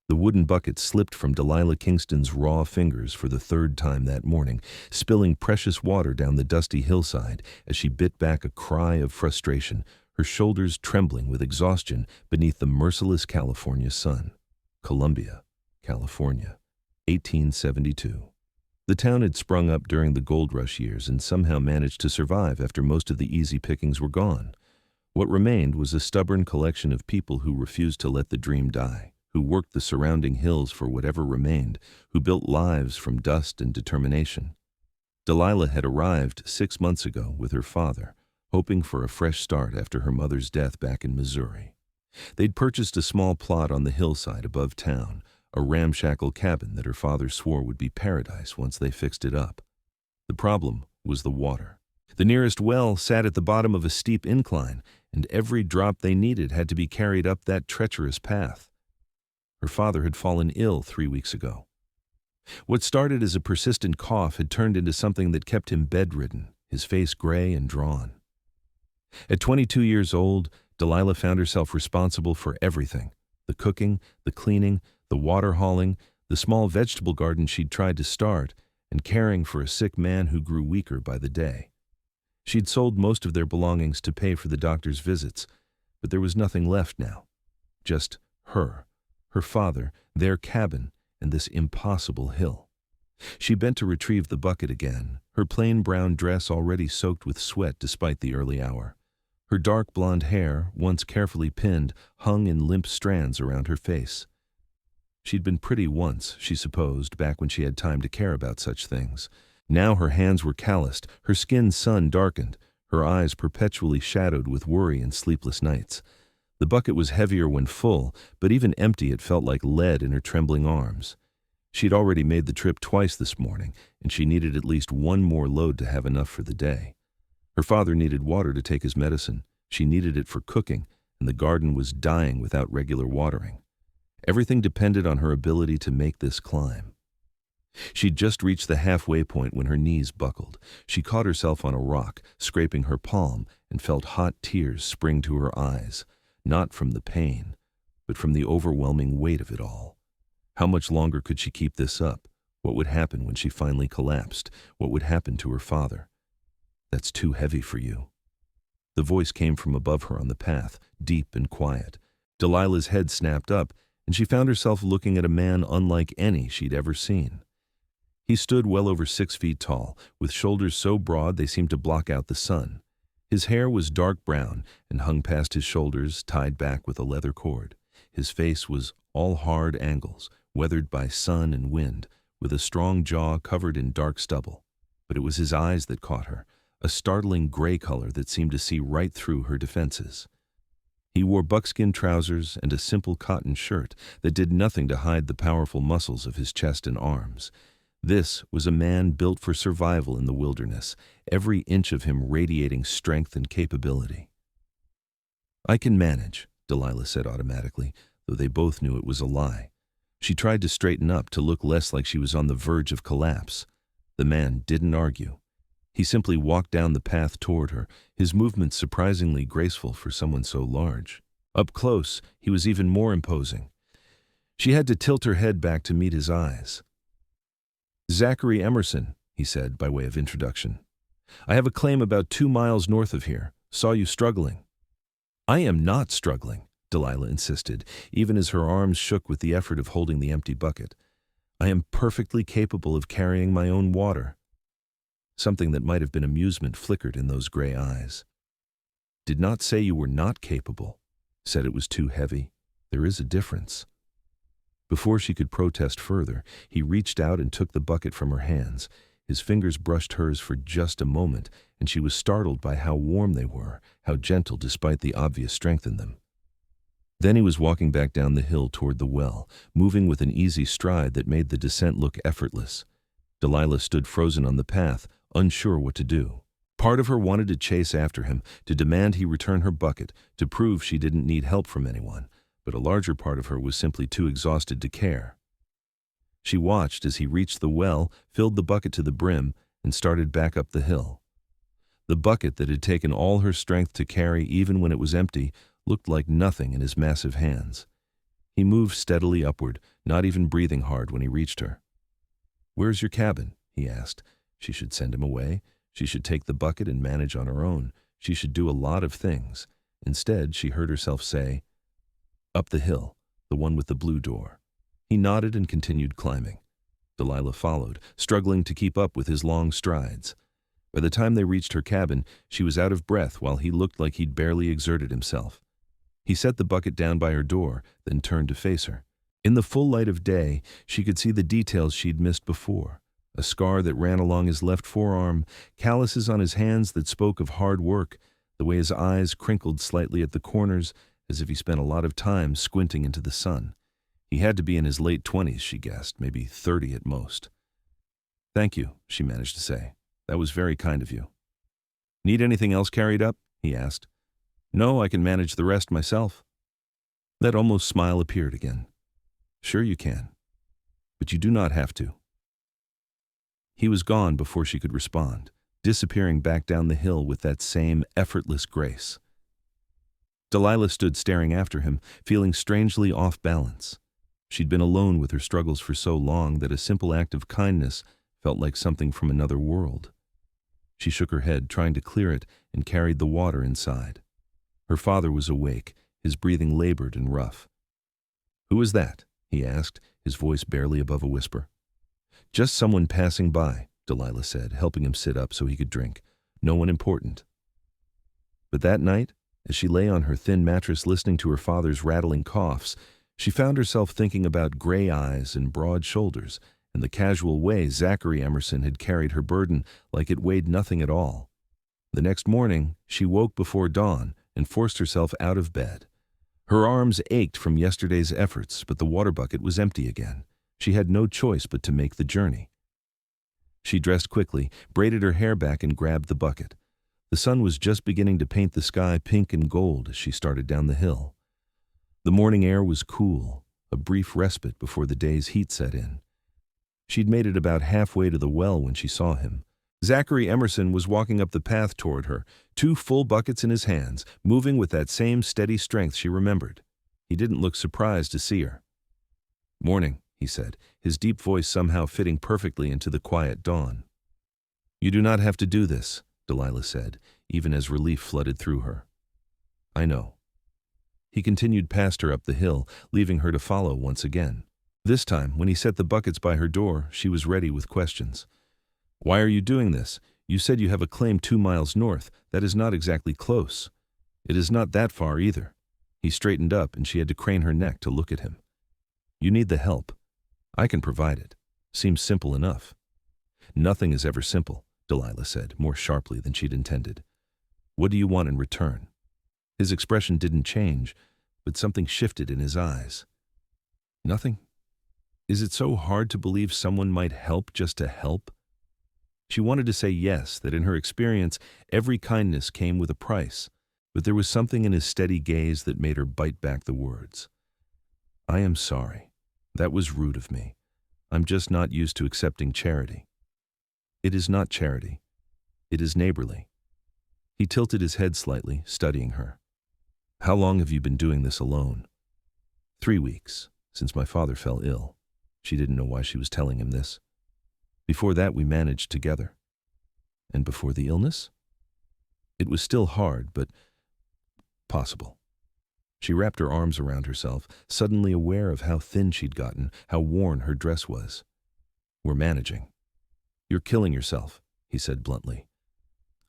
The wooden bucket slipped from Delilah Kingston's raw fingers for the third time that morning, spilling precious water down the dusty hillside as she bit back a cry of frustration, her shoulders trembling with exhaustion beneath the merciless California sun. Columbia, California, 1872. The town had sprung up during the gold rush years and somehow managed to survive after most of the easy pickings were gone. What remained was a stubborn collection of people who refused to let the dream die, who worked the surrounding hills for whatever remained, who built lives from dust and determination. Delilah had arrived 6 months ago with her father, hoping for a fresh start after her mother's death back in Missouri. They'd purchased a small plot on the hillside above town, a ramshackle cabin that her father swore would be paradise once they fixed it up. The problem was the water. The nearest well sat at the bottom of a steep incline, and every drop they needed had to be carried up that treacherous path. Her father had fallen ill 3 weeks ago. What started as a persistent cough had turned into something that kept him bedridden, his face gray and drawn. At 22 years old, Delilah found herself responsible for everything: the cooking, the cleaning, the water hauling, the small vegetable garden she'd tried to start, and caring for a sick man who grew weaker by the day. She'd sold most of their belongings to pay for the doctor's visits, but there was nothing left now. Just her father, their cabin, and this impossible hill. She bent to retrieve the bucket again, her plain brown dress already soaked with sweat despite the early hour. Her dark blonde hair, once carefully pinned, hung in limp strands around her face. She'd been pretty once, she supposed, back when she had time to care about such things. Now her hands were calloused, her skin sun-darkened, her eyes perpetually shadowed with worry and sleepless nights. The bucket was heavier when full, but even empty it felt like lead in her trembling arms. She'd already made the trip twice this morning, and she needed at least one more load to have enough for the day. Her father needed water to take his medicine. She needed it for cooking, and the garden was dying without regular watering. Everything depended on her ability to make this climb. She'd just reached the halfway point when her knees buckled. She caught herself on a rock, scraping her palm, and felt hot tears spring to her eyes, not from the pain, but from the overwhelming weight of it all. How much longer could she keep this up? What would happen when she finally collapsed? What would happen to her father? "That's too heavy for you." The voice came from above her on the path, deep and quiet. Delilah's head snapped up, and she found herself looking at a man unlike any she'd ever seen. He stood well over 6 feet tall, with shoulders so broad they seemed to block out the sun. His hair was dark brown and hung past his shoulders, tied back with a leather cord. His face was all hard angles, weathered by sun and wind, with a strong jaw covered in dark stubble. But it was his eyes that caught her, a startling gray color that seemed to see right through her defenses. He wore buckskin trousers and a simple cotton shirt that did nothing to hide the powerful muscles of his chest and arms. This was a man built for survival in the wilderness, every inch of him radiating strength and capability. "I can manage," Delilah said automatically, though they both knew it was a lie. She tried to straighten up to look less like she was on the verge of collapse. The man didn't argue. He simply walked down the path toward her, his movements surprisingly graceful for someone so large. Up close, he was even more imposing. She had to tilt her head back to meet his eyes. "Zachary Emerson," he said by way of introduction. "I have a claim about 2 miles north of here. Saw you struggling." "I am not struggling," Delilah insisted, even as her arms shook with the effort of holding the empty bucket. "I am perfectly capable of carrying my own water." Something that might have been amusement flickered in those gray eyes. "Did not say you were not capable. Said it was too heavy. There is a difference." Before she could protest further, he reached out and took the bucket from her hands. His fingers brushed hers for just a moment, and she was startled by how warm they were, how gentle despite the obvious strength in them. Then he was walking back down the hill toward the well, moving with an easy stride that made the descent look effortless. Delilah stood frozen on the path, unsure what to do. Part of her wanted to chase after him, to demand he return her bucket, to prove she didn't need help from anyone, but a larger part of her was simply too exhausted to care. She watched as he reached the well, filled the bucket to the brim, and started back up the hill. The bucket that had taken all her strength to carry even when it was empty looked like nothing in his massive hands. He moved steadily upward, not even breathing hard when he reached her. "Where's your cabin?" he asked. She should send him away. She should take the bucket and manage on her own. She should do a lot of things. Instead, she heard herself say, "Up the hill, the one with the blue door." He nodded and continued climbing. Delilah followed, struggling to keep up with his long strides. By the time they reached her cabin, she was out of breath while he looked like he'd barely exerted himself. He set the bucket down by her door, then turned to face her. In the full light of day, she could see the details she'd missed before. A scar that ran along his left forearm, calluses on his hands that spoke of hard work, the way his eyes crinkled slightly at the corners, as if he spent a lot of time squinting into the sun. He had to be in his late 20s, she guessed, maybe 30 at most. "Thank you," she managed to say. "That was very kind of you." "Need anything else carried up?" he asked. "No, I can manage the rest myself." That almost smile appeared again. "Sure you can. But you do not have to." He was gone before she could respond, disappearing back down the hill with that same effortless grace. Delilah stood staring after him, feeling strangely off balance. She'd been alone with her struggles for so long that a simple act of kindness felt like something from another world. She shook her head, trying to clear it, and carried the water inside. Her father was awake, his breathing labored and rough. "Who is that?" he asked, his voice barely above a whisper. "Just someone passing by," Delilah said, helping him sit up so he could drink. "No one important." But that night, as she lay on her thin mattress listening to her father's rattling coughs, she found herself thinking about gray eyes and broad shoulders, and the casual way Zachary Emerson had carried her burden like it weighed nothing at all. The next morning, she woke before dawn and forced herself out of bed. Her arms ached from yesterday's efforts, but the water bucket was empty again. She had no choice but to make the journey. She dressed quickly, braided her hair back, and grabbed the bucket. The sun was just beginning to paint the sky pink and gold as she started down the hill. The morning air was cool, a brief respite before the day's heat set in. She'd made it about halfway to the well when she saw him. Zachary Emerson was walking up the path toward her, 2 full buckets in his hands, moving with that same steady strength she remembered. He didn't look surprised to see her. "Morning," he said, his deep voice somehow fitting perfectly into the quiet dawn. "You do not have to do this," Delilah said, even as relief flooded through her. "I know." He continued past her up the hill, leaving her to follow once again. This time, when he set the buckets by her door, she was ready with questions. "Why are you doing this? You said you have a claim 2 miles north. That is not exactly close. It is not that far either." He straightened up, and she had to crane her neck to look at him. "You need the help. I can provide it. Seems simple enough." "Nothing is ever simple," Delilah said, more sharply than she'd intended. "What do you want in return?" His expression didn't change, but something shifted in his eyes. "Nothing? Is it so hard to believe someone might help just to help?" She wanted to say yes, that in her experience, every kindness came with a price, but there was something in his steady gaze that made her bite back the words. "I am sorry. That was rude of me. I'm just not used to accepting charity." "It is not charity. It is neighborly." He tilted his head slightly, studying her. "How long have you been doing this alone?" 3 weeks, since my father fell ill." She didn't know why she was telling him this. "Before that, we managed together." "And before the illness?" "It was still hard, but possible." She wrapped her arms around herself, suddenly aware of how thin she'd gotten, how worn her dress was. "We're managing." "You're killing yourself," he said bluntly.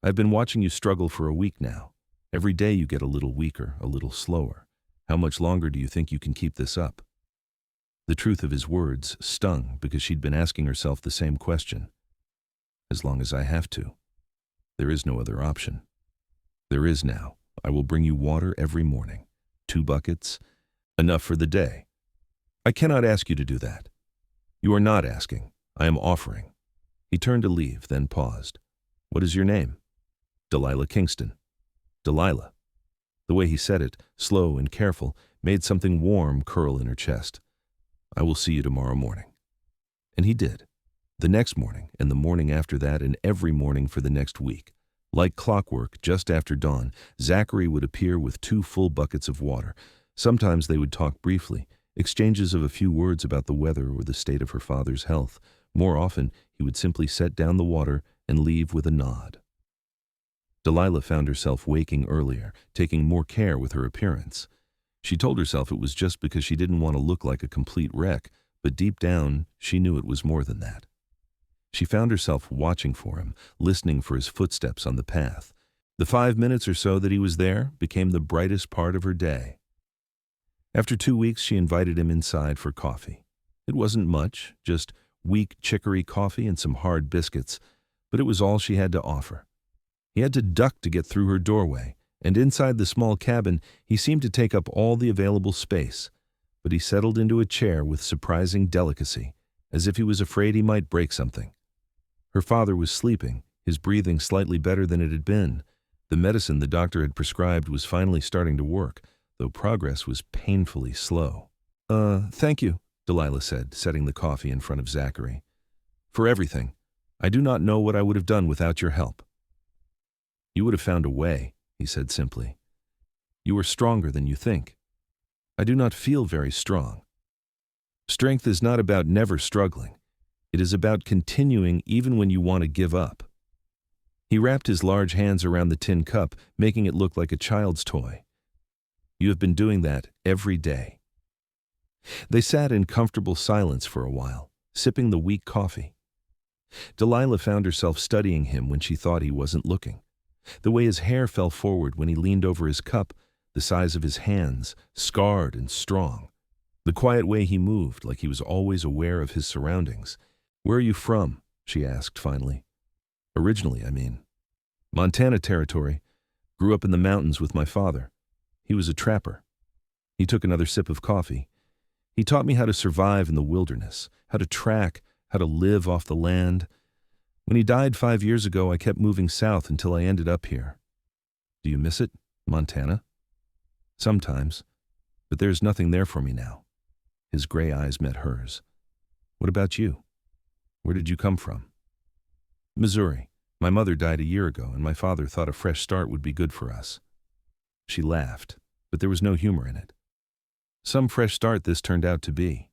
"I've been watching you struggle for a week now. Every day you get a little weaker, a little slower. How much longer do you think you can keep this up?" The truth of his words stung because she'd been asking herself the same question. "As long as I have to. There is no other option." "There is now. I will bring you water every morning. 2 buckets, enough for the day." "I cannot ask you to do that." "You are not asking. I am offering." He turned to leave, then paused. "What is your name?" "Delilah Kingston." "Delilah." The way he said it, slow and careful, made something warm curl in her chest. "I will see you tomorrow morning." And he did. The next morning, and the morning after that, and every morning for the next week. Like clockwork, just after dawn, Zachary would appear with 2 full buckets of water. Sometimes they would talk briefly. exchanges of a few words about the weather or the state of her father's health. More often, he would simply set down the water and leave with a nod. Delilah found herself waking earlier, taking more care with her appearance. She told herself it was just because she didn't want to look like a complete wreck, but deep down, she knew it was more than that. She found herself watching for him, listening for his footsteps on the path. The 5 minutes or so that he was there became the brightest part of her day. After 2 weeks, she invited him inside for coffee. It wasn't much, just weak chicory coffee and some hard biscuits, but it was all she had to offer. He had to duck to get through her doorway, and inside the small cabin, he seemed to take up all the available space. But he settled into a chair with surprising delicacy, as if he was afraid he might break something. Her father was sleeping, his breathing slightly better than it had been. The medicine the doctor had prescribed was finally starting to work, though progress was painfully slow. Thank you," Delilah said, setting the coffee in front of Zachary. "For everything. I do not know what I would have done without your help." "You would have found a way," he said simply. "You are stronger than you think." "I do not feel very strong." "Strength is not about never struggling. It is about continuing even when you want to give up." He wrapped his large hands around the tin cup, making it look like a child's toy. "You have been doing that every day." They sat in comfortable silence for a while, sipping the weak coffee. Delilah found herself studying him when she thought he wasn't looking. The way his hair fell forward when he leaned over his cup, the size of his hands, scarred and strong. The quiet way he moved, like he was always aware of his surroundings. "Where are you from?" she asked finally. "Originally, I mean." "Montana Territory. Grew up in the mountains with my father. He was a trapper." He took another sip of coffee. "He taught me how to survive in the wilderness, how to track, how to live off the land. When he died 5 years ago, I kept moving south until I ended up here." "Do you miss it, Montana?" "Sometimes, but there's nothing there for me now." His gray eyes met hers. "What about you? Where did you come from?" "Missouri. My mother died a year ago, and my father thought a fresh start would be good for us." She laughed, but there was no humor in it. Some fresh start this turned out to be.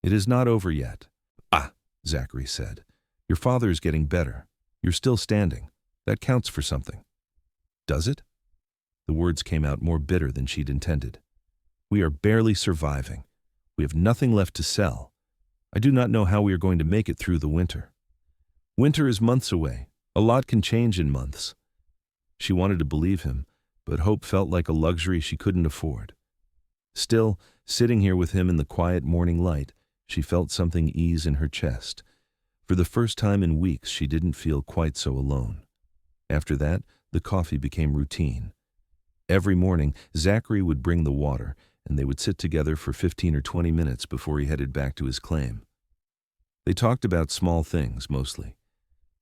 "It is not over yet." "Ah," Zachary said. "Your father is getting better. You're still standing. That counts for something." "Does it?" The words came out more bitter than she'd intended. "We are barely surviving. We have nothing left to sell. I do not know how we are going to make it through the winter." "Winter is months away. A lot can change in months." She wanted to believe him, but hope felt like a luxury she couldn't afford. Still, sitting here with him in the quiet morning light, she felt something ease in her chest. For the first time in weeks, she didn't feel quite so alone. After that, the coffee became routine. Every morning, Zachary would bring the water, and they would sit together for 15 or 20 minutes before he headed back to his claim. They talked about small things, mostly.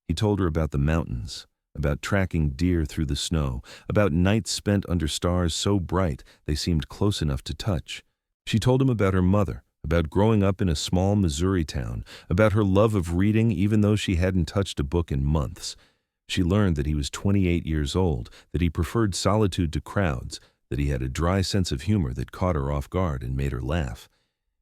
He told her about the mountains, about tracking deer through the snow, about nights spent under stars so bright they seemed close enough to touch. She told him about her mother, about growing up in a small Missouri town, about her love of reading even though she hadn't touched a book in months. She learned that he was 28 years old, that he preferred solitude to crowds, that he had a dry sense of humor that caught her off guard and made her laugh.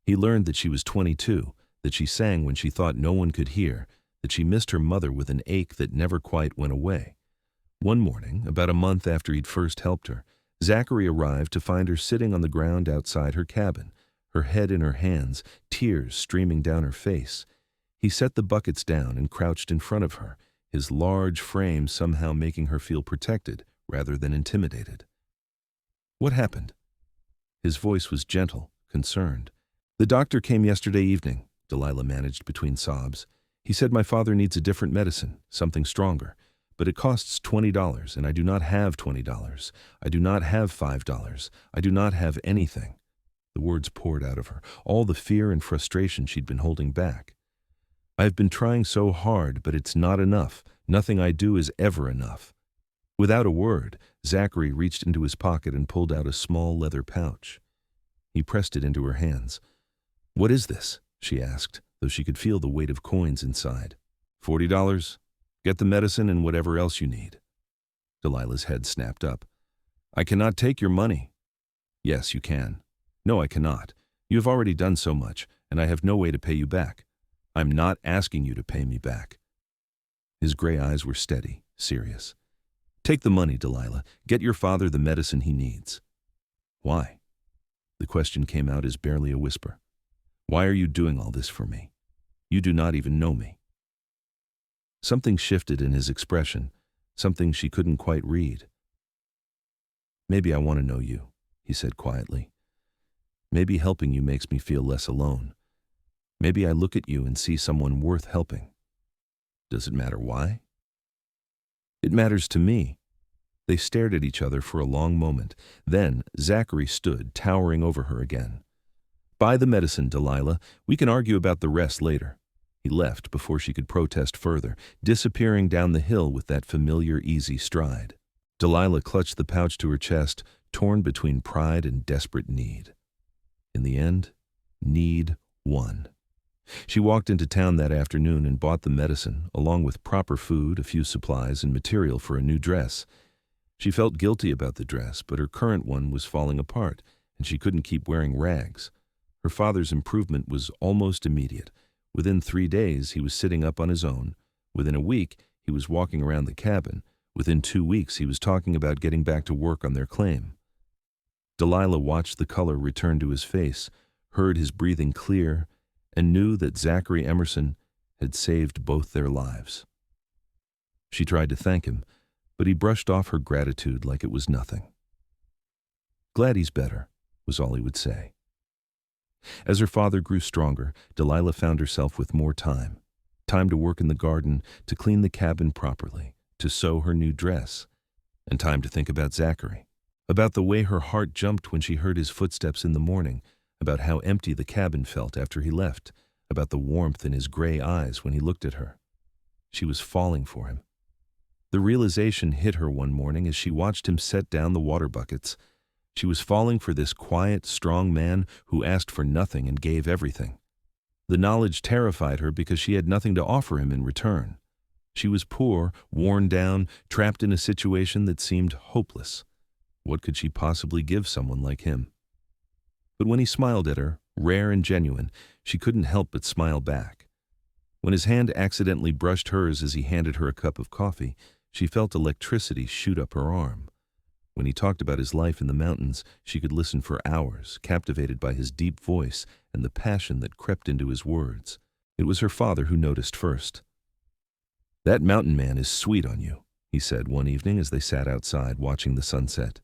He learned that she was 22, that she sang when she thought no one could hear, that she missed her mother with an ache that never quite went away. One morning, about a month after he'd first helped her, Zachary arrived to find her sitting on the ground outside her cabin, her head in her hands, tears streaming down her face. He set the buckets down and crouched in front of her, his large frame somehow making her feel protected rather than intimidated. "What happened?" His voice was gentle, concerned. "The doctor came yesterday evening," Delilah managed between sobs. "He said my father needs a different medicine, something stronger. But it costs $20, and I do not have $20. I do not have $5. I do not have anything." The words poured out of her, all the fear and frustration she'd been holding back. "I have been trying so hard, but it's not enough. Nothing I do is ever enough." Without a word, Zachary reached into his pocket and pulled out a small leather pouch. He pressed it into her hands. "What is this?" she asked, though she could feel the weight of coins inside. $40. Get the medicine and whatever else you need." Delilah's head snapped up. "I cannot take your money." "Yes, you can." "No, I cannot. You have already done so much, and I have no way to pay you back. I'm not asking you to pay me back." His gray eyes were steady, serious. "Take the money, Delilah. Get your father the medicine he needs." "Why?" The question came out as barely a whisper. "Why are you doing all this for me? You do not even know me." Something shifted in his expression, something she couldn't quite read. "Maybe I want to know you," he said quietly. "Maybe helping you makes me feel less alone. Maybe I look at you and see someone worth helping. Does it matter why?" "It matters to me." They stared at each other for a long moment. Then Zachary stood, towering over her again. "Buy the medicine, Delilah. We can argue about the rest later." He left before she could protest further, disappearing down the hill with that familiar, easy stride. Delilah clutched the pouch to her chest, torn between pride and desperate need. In the end, need won. She walked into town that afternoon and bought the medicine, along with proper food, a few supplies, and material for a new dress. She felt guilty about the dress, but her current one was falling apart, and she couldn't keep wearing rags. Her father's improvement was almost immediate. Within 3 days, he was sitting up on his own. Within a week, he was walking around the cabin. Within 2 weeks, he was talking about getting back to work on their claim. Delilah watched the color return to his face, heard his breathing clear, and knew that Zachary Emerson had saved both their lives. She tried to thank him, but he brushed off her gratitude like it was nothing. "Glad he's better," was all he would say. As her father grew stronger, Delilah found herself with more time. Time to work in the garden, to clean the cabin properly, to sew her new dress, and time to think about Zachary, about the way her heart jumped when she heard his footsteps in the morning, about how empty the cabin felt after he left, about the warmth in his gray eyes when he looked at her. She was falling for him. The realization hit her one morning as she watched him set down the water buckets. She was falling for this quiet, strong man who asked for nothing and gave everything. The knowledge terrified her because she had nothing to offer him in return. She was poor, worn down, trapped in a situation that seemed hopeless. What could she possibly give someone like him? But when he smiled at her, rare and genuine, she couldn't help but smile back. When his hand accidentally brushed hers as he handed her a cup of coffee, she felt electricity shoot up her arm. When he talked about his life in the mountains, she could listen for hours, captivated by his deep voice and the passion that crept into his words. It was her father who noticed first. "That mountain man is sweet on you," he said one evening as they sat outside watching the sunset.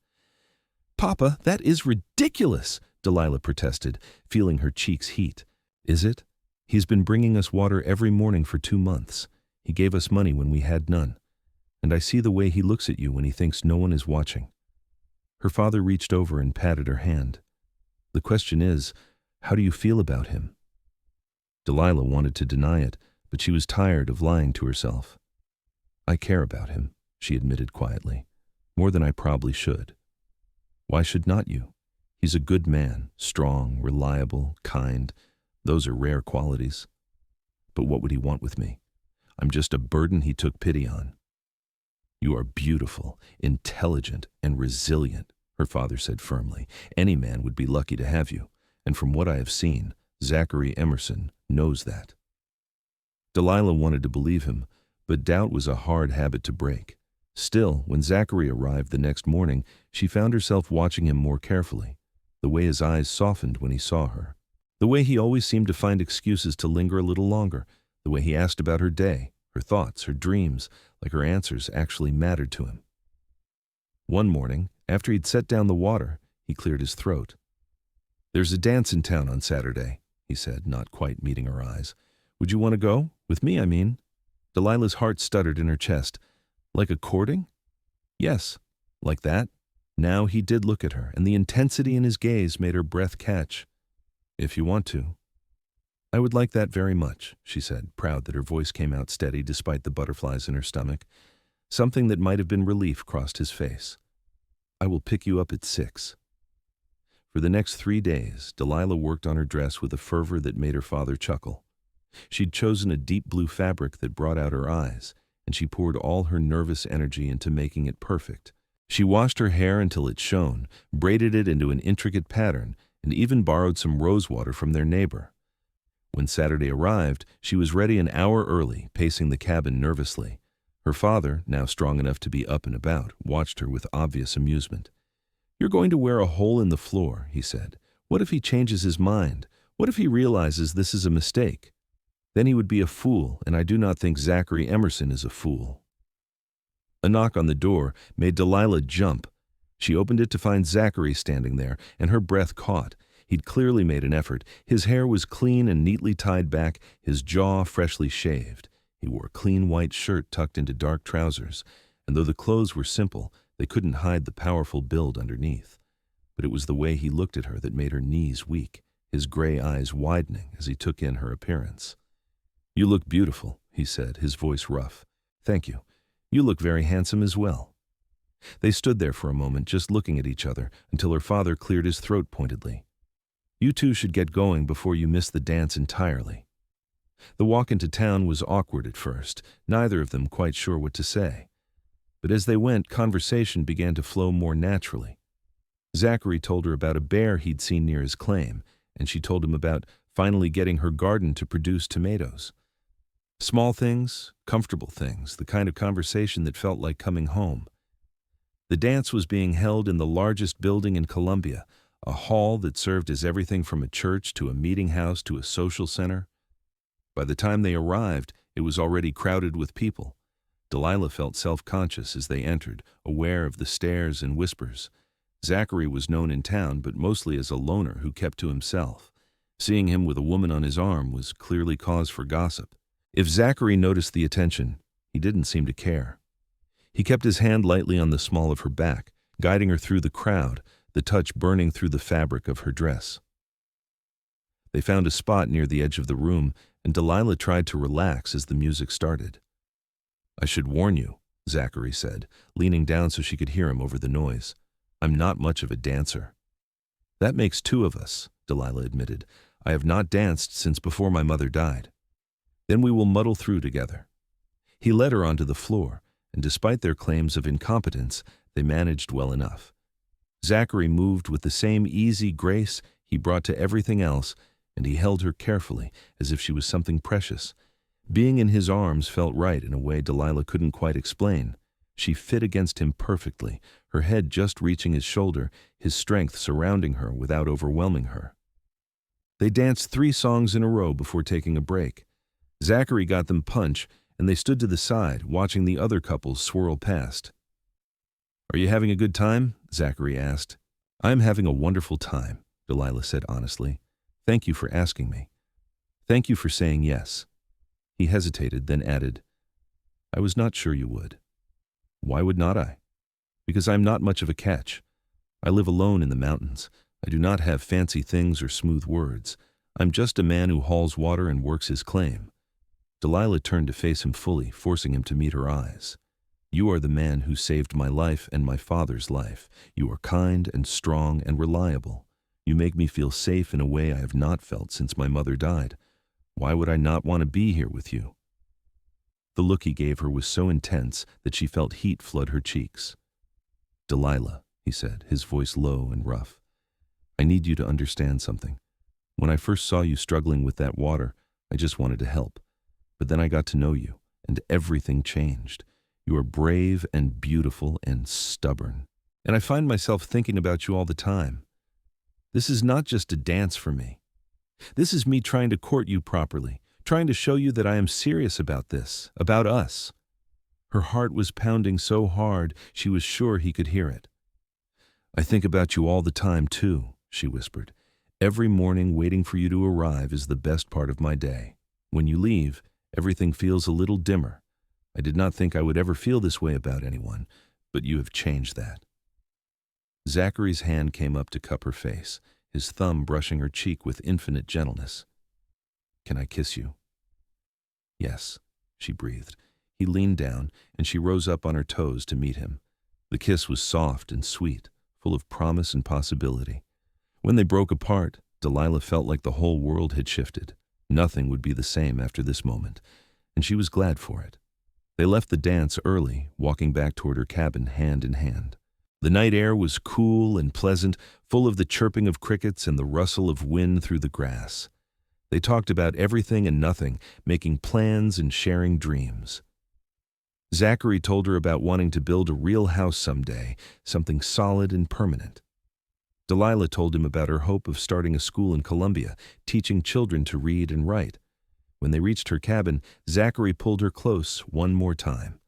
"Papa, that is ridiculous," Delilah protested, feeling her cheeks heat. "Is it? He's been bringing us water every morning for 2 months. He gave us money when we had none. And I see the way he looks at you when he thinks no one is watching." Her father reached over and patted her hand. "The question is, how do you feel about him?" Delilah wanted to deny it, but she was tired of lying to herself. "I care about him," she admitted quietly, "more than I probably should." "Why should not you? He's a good man, strong, reliable, kind. Those are rare qualities. But what would he want with me? I'm just a burden he took pity on." "You are beautiful, intelligent, and resilient," her father said firmly. "Any man would be lucky to have you, and from what I have seen, Zachary Emerson knows that." Delilah wanted to believe him, but doubt was a hard habit to break. Still, when Zachary arrived the next morning, she found herself watching him more carefully, the way his eyes softened when he saw her, the way he always seemed to find excuses to linger a little longer, the way he asked about her day, her thoughts, her dreams, like her answers actually mattered to him. One morning, after he'd set down the water, he cleared his throat. "There's a dance in town on Saturday," he said, not quite meeting her eyes. "Would you want to go? With me, I mean." Delilah's heart stuttered in her chest. "Like a courting?" "Yes, like that." Now he did look at her, and the intensity in his gaze made her breath catch. "If you want to." "I would like that very much," she said, proud that her voice came out steady despite the butterflies in her stomach. Something that might have been relief crossed his face. "I will pick you up at 6. For the next 3 days, Delilah worked on her dress with a fervor that made her father chuckle. She'd chosen a deep blue fabric that brought out her eyes, and she poured all her nervous energy into making it perfect. She washed her hair until it shone, braided it into an intricate pattern, and even borrowed some rosewater from their neighbor. When Saturday arrived, she was ready an hour early, pacing the cabin nervously. Her father, now strong enough to be up and about, watched her with obvious amusement. "You're going to wear a hole in the floor," he said. "What if he changes his mind? What if he realizes this is a mistake? Then he would be a fool, and I do not think Zachary Emerson is a fool." A knock on the door made Delilah jump. She opened it to find Zachary standing there, and her breath caught. He'd clearly made an effort. His hair was clean and neatly tied back, his jaw freshly shaved. He wore a clean white shirt tucked into dark trousers, and though the clothes were simple, they couldn't hide the powerful build underneath. But it was the way he looked at her that made her knees weak, his gray eyes widening as he took in her appearance. "You look beautiful," he said, his voice rough. "Thank you. You look very handsome as well." They stood there for a moment, just looking at each other, until her father cleared his throat pointedly. "You two should get going before you miss the dance entirely." The walk into town was awkward at first, neither of them quite sure what to say. But as they went, conversation began to flow more naturally. Zachary told her about a bear he'd seen near his claim, and she told him about finally getting her garden to produce tomatoes. Small things, comfortable things, the kind of conversation that felt like coming home. The dance was being held in the largest building in Columbia, a hall that served as everything from a church to a meeting house to a social center. By the time they arrived, it was already crowded with people. Delilah felt self-conscious as they entered, aware of the stares and whispers. Zachary was known in town, but mostly as a loner who kept to himself. Seeing him with a woman on his arm was clearly cause for gossip. If Zachary noticed the attention, he didn't seem to care. He kept his hand lightly on the small of her back, guiding her through the crowd, the touch burning through the fabric of her dress. They found a spot near the edge of the room, and Delilah tried to relax as the music started. "I should warn you," Zachary said, leaning down so she could hear him over the noise. "I'm not much of a dancer." "That makes two of us," Delilah admitted. "I have not danced since before my mother died." "Then we will muddle through together." He led her onto the floor, and despite their claims of incompetence, they managed well enough. Zachary moved with the same easy grace he brought to everything else, and he held her carefully, as if she was something precious. Being in his arms felt right in a way Delilah couldn't quite explain. She fit against him perfectly, her head just reaching his shoulder, his strength surrounding her without overwhelming her. They danced 3 songs in a row before taking a break. Zachary got them punch, and they stood to the side, watching the other couples swirl past. "Are you having a good time?" Zachary asked. "I am having a wonderful time," Delilah said honestly. "Thank you for asking me. Thank you for saying yes." He hesitated, then added, "I was not sure you would." "Why would not I?" "Because I'm not much of a catch. I live alone in the mountains. I do not have fancy things or smooth words. I'm just a man who hauls water and works his claim." Delilah turned to face him fully, forcing him to meet her eyes. "You are the man who saved my life and my father's life. You are kind and strong and reliable. You make me feel safe in a way I have not felt since my mother died. Why would I not want to be here with you?" The look he gave her was so intense that she felt heat flood her cheeks. "Delilah," he said, his voice low and rough, "I need you to understand something. When I first saw you struggling with that water, I just wanted to help. But then I got to know you, and everything changed. You are brave and beautiful and stubborn. And I find myself thinking about you all the time. This is not just a dance for me. This is me trying to court you properly, trying to show you that I am serious about this, about us." Her heart was pounding so hard she was sure he could hear it. "I think about you all the time, too," she whispered. "Every morning waiting for you to arrive is the best part of my day. When you leave, everything feels a little dimmer. I did not think I would ever feel this way about anyone, but you have changed that." Zachary's hand came up to cup her face, his thumb brushing her cheek with infinite gentleness. "Can I kiss you?" "Yes," she breathed. He leaned down, and she rose up on her toes to meet him. The kiss was soft and sweet, full of promise and possibility. When they broke apart, Delilah felt like the whole world had shifted. Nothing would be the same after this moment, and she was glad for it. They left the dance early, walking back toward her cabin hand in hand. The night air was cool and pleasant, full of the chirping of crickets and the rustle of wind through the grass. They talked about everything and nothing, making plans and sharing dreams. Zachary told her about wanting to build a real house someday, something solid and permanent. Delilah told him about her hope of starting a school in Columbia, teaching children to read and write. When they reached her cabin, Zachary pulled her close one more time.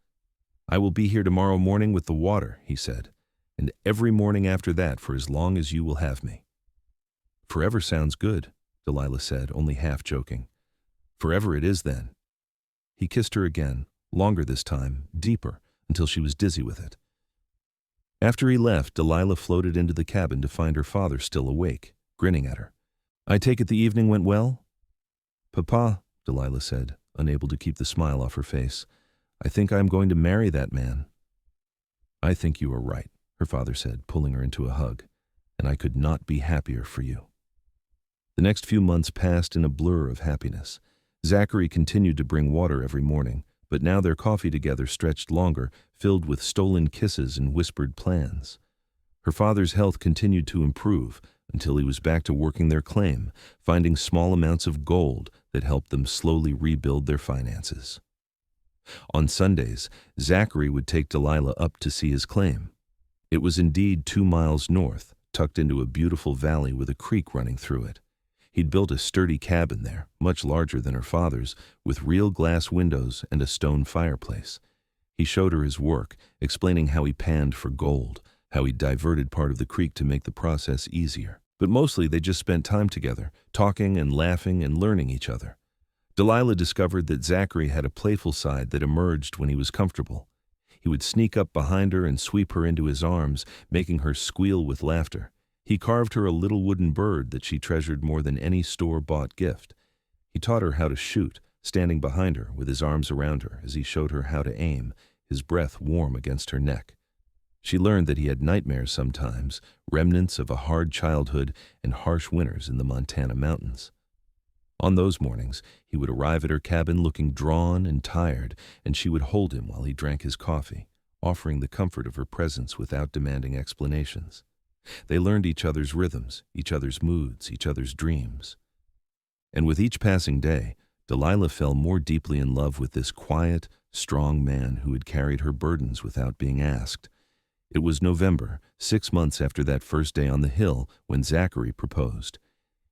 "I will be here tomorrow morning with the water," he said, "and every morning after that for as long as you will have me." "Forever sounds good," Delilah said, only half joking. "Forever it is then." He kissed her again, longer this time, deeper, until she was dizzy with it. After he left, Delilah floated into the cabin to find her father still awake, grinning at her. "I take it the evening went well?" "Papa," Delilah said, unable to keep the smile off her face, "I think I am going to marry that man." "I think you are right," her father said, pulling her into a hug, "and I could not be happier for you." The next few months passed in a blur of happiness. Zachary continued to bring water every morning, but now their coffee together stretched longer, filled with stolen kisses and whispered plans. Her father's health continued to improve until he was back to working their claim, finding small amounts of gold that helped them slowly rebuild their finances. On Sundays, Zachary would take Delilah up to see his claim. It was indeed 2 miles north, tucked into a beautiful valley with a creek running through it. He'd built a sturdy cabin there, much larger than her father's, with real glass windows and a stone fireplace. He showed her his work, explaining how he panned for gold, how he diverted part of the creek to make the process easier. But mostly they just spent time together, talking and laughing and learning each other. Delilah discovered that Zachary had a playful side that emerged when he was comfortable. He would sneak up behind her and sweep her into his arms, making her squeal with laughter. He carved her a little wooden bird that she treasured more than any store-bought gift. He taught her how to shoot, standing behind her with his arms around her as he showed her how to aim, his breath warm against her neck. She learned that he had nightmares sometimes, remnants of a hard childhood and harsh winters in the Montana mountains. On those mornings, he would arrive at her cabin looking drawn and tired, and she would hold him while he drank his coffee, offering the comfort of her presence without demanding explanations. They learned each other's rhythms, each other's moods, each other's dreams. And with each passing day, Delilah fell more deeply in love with this quiet, strong man who had carried her burdens without being asked. It was November, 6 months after that first day on the hill, when Zachary proposed.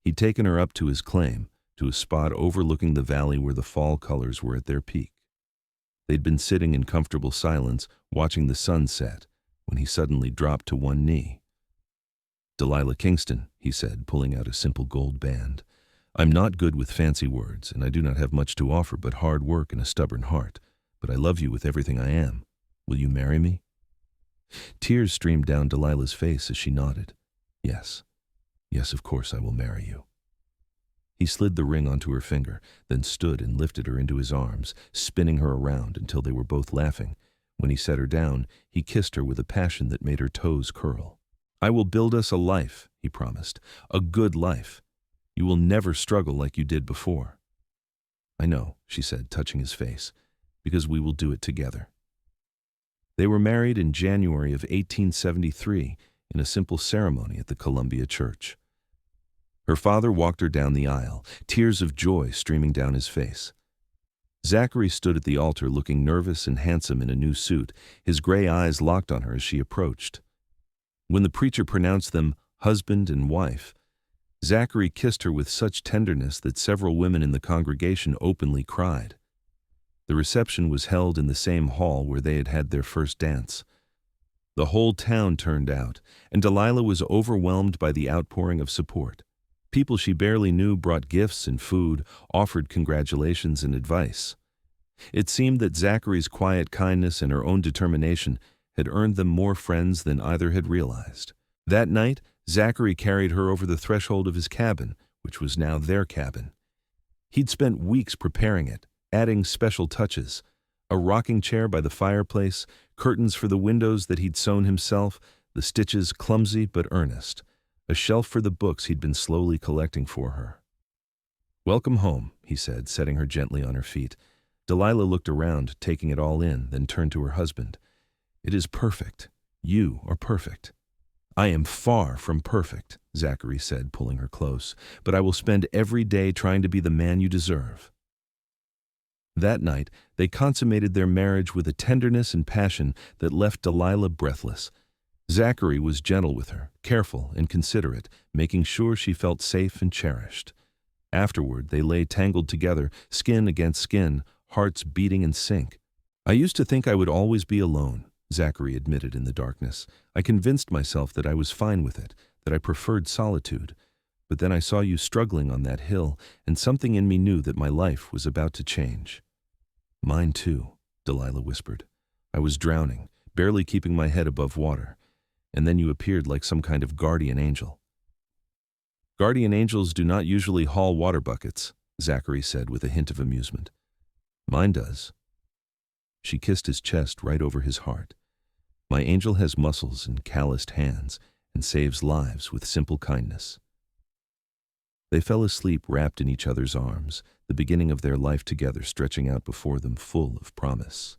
He'd taken her up to his claim, to a spot overlooking the valley where the fall colors were at their peak. They'd been sitting in comfortable silence, watching the sun set, when he suddenly dropped to one knee. "Delilah Kingston," he said, pulling out a simple gold band. "I'm not good with fancy words, and I do not have much to offer but hard work and a stubborn heart, but I love you with everything I am. Will you marry me?" Tears streamed down Delilah's face as she nodded. "Yes. Yes, of course I will marry you." He slid the ring onto her finger, then stood and lifted her into his arms, spinning her around until they were both laughing. When he set her down, he kissed her with a passion that made her toes curl. "I will build us a life," he promised, "a good life. You will never struggle like you did before." "I know," she said, touching his face, "because we will do it together." They were married in January of 1873 in a simple ceremony at the Columbia Church. Her father walked her down the aisle, tears of joy streaming down his face. Zachary stood at the altar looking nervous and handsome in a new suit, his gray eyes locked on her as she approached. When the preacher pronounced them husband and wife, Zachary kissed her with such tenderness that several women in the congregation openly cried. The reception was held in the same hall where they had had their first dance. The whole town turned out, and Delilah was overwhelmed by the outpouring of support. People she barely knew brought gifts and food, offered congratulations and advice. It seemed that Zachary's quiet kindness and her own determination had earned them more friends than either had realized. That night, Zachary carried her over the threshold of his cabin, which was now their cabin. He'd spent weeks preparing it, adding special touches: a rocking chair by the fireplace, curtains for the windows that he'd sewn himself, the stitches clumsy but earnest, a shelf for the books he'd been slowly collecting for her. "Welcome home," he said, setting her gently on her feet. Delilah looked around, taking it all in, then turned to her husband. "It is perfect. You are perfect." "I am far from perfect," Zachary said, pulling her close, "but I will spend every day trying to be the man you deserve." That night, they consummated their marriage with a tenderness and passion that left Delilah breathless. Zachary was gentle with her, careful and considerate, making sure she felt safe and cherished. Afterward, they lay tangled together, skin against skin, hearts beating in sync. "I used to think I would always be alone," Zachary admitted in the darkness. "I convinced myself that I was fine with it, that I preferred solitude. But then I saw you struggling on that hill, and something in me knew that my life was about to change." "Mine too," Delilah whispered. "I was drowning, barely keeping my head above water. And then you appeared like some kind of guardian angel." "Guardian angels do not usually haul water buckets," Zachary said with a hint of amusement. "Mine does." She kissed his chest right over his heart. "My angel has muscles and calloused hands and saves lives with simple kindness." They fell asleep wrapped in each other's arms, the beginning of their life together stretching out before them full of promise.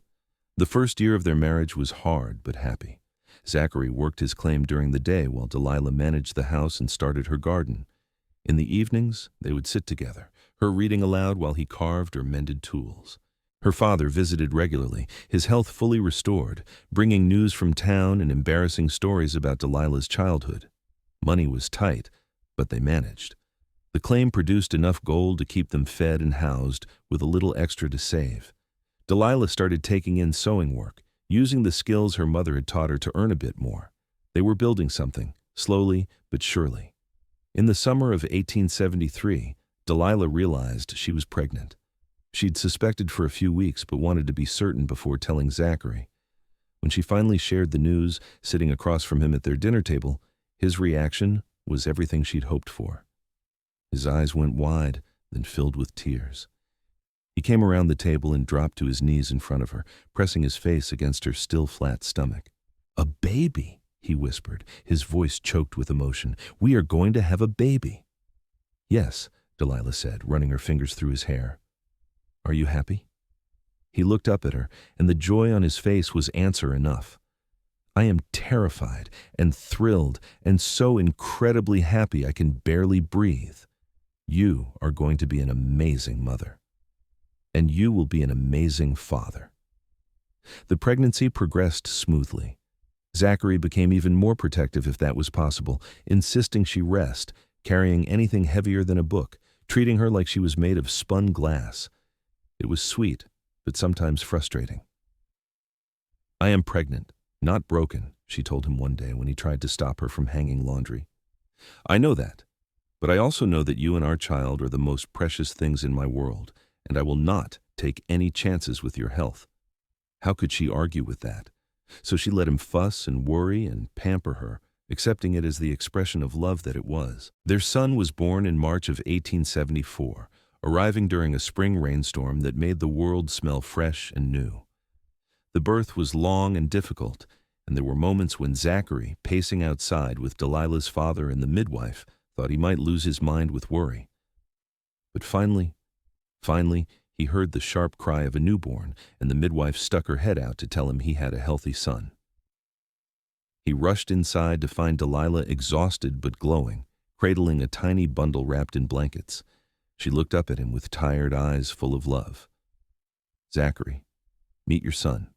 The first year of their marriage was hard but happy. Zachary worked his claim during the day while Delilah managed the house and started her garden. In the evenings, they would sit together, her reading aloud while he carved or mended tools. Her father visited regularly, his health fully restored, bringing news from town and embarrassing stories about Delilah's childhood. Money was tight, but they managed. The claim produced enough gold to keep them fed and housed, with a little extra to save. Delilah started taking in sewing work, using the skills her mother had taught her to earn a bit more. They were building something, slowly but surely. In the summer of 1873, Delilah realized she was pregnant. She'd suspected for a few weeks but wanted to be certain before telling Zachary. When she finally shared the news, sitting across from him at their dinner table, his reaction was everything she'd hoped for. His eyes went wide, then filled with tears. He came around the table and dropped to his knees in front of her, pressing his face against her still flat stomach. "A baby," he whispered, his voice choked with emotion. "We are going to have a baby." "Yes," Delilah said, running her fingers through his hair. "Are you happy?" He looked up at her, and the joy on his face was answer enough. "I am terrified and thrilled and so incredibly happy I can barely breathe. You are going to be an amazing mother. And you will be an amazing father." The pregnancy progressed smoothly. Zachary became even more protective if that was possible, insisting she rest, carrying anything heavier than a book, treating her like she was made of spun glass. It was sweet, but sometimes frustrating. "I am pregnant, not broken," she told him one day when he tried to stop her from hanging laundry. "I know that, but I also know that you and our child are the most precious things in my world, and I will not take any chances with your health." How could she argue with that? So she let him fuss and worry and pamper her, accepting it as the expression of love that it was. Their son was born in March of 1874, arriving during a spring rainstorm that made the world smell fresh and new. The birth was long and difficult, and there were moments when Zachary, pacing outside with Delilah's father and the midwife, thought he might lose his mind with worry. But finally, he heard the sharp cry of a newborn, and the midwife stuck her head out to tell him he had a healthy son. He rushed inside to find Delilah exhausted but glowing, cradling a tiny bundle wrapped in blankets. She looked up at him with tired eyes full of love. "Zachary, meet your son."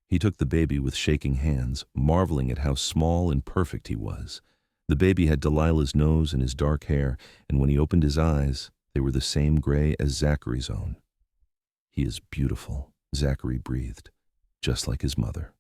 He took the baby with shaking hands, marveling at how small and perfect he was. The baby had Delilah's nose and his dark hair, and when he opened his eyes, they were the same gray as Zachary's own. "He is beautiful," Zachary breathed, "just like his mother."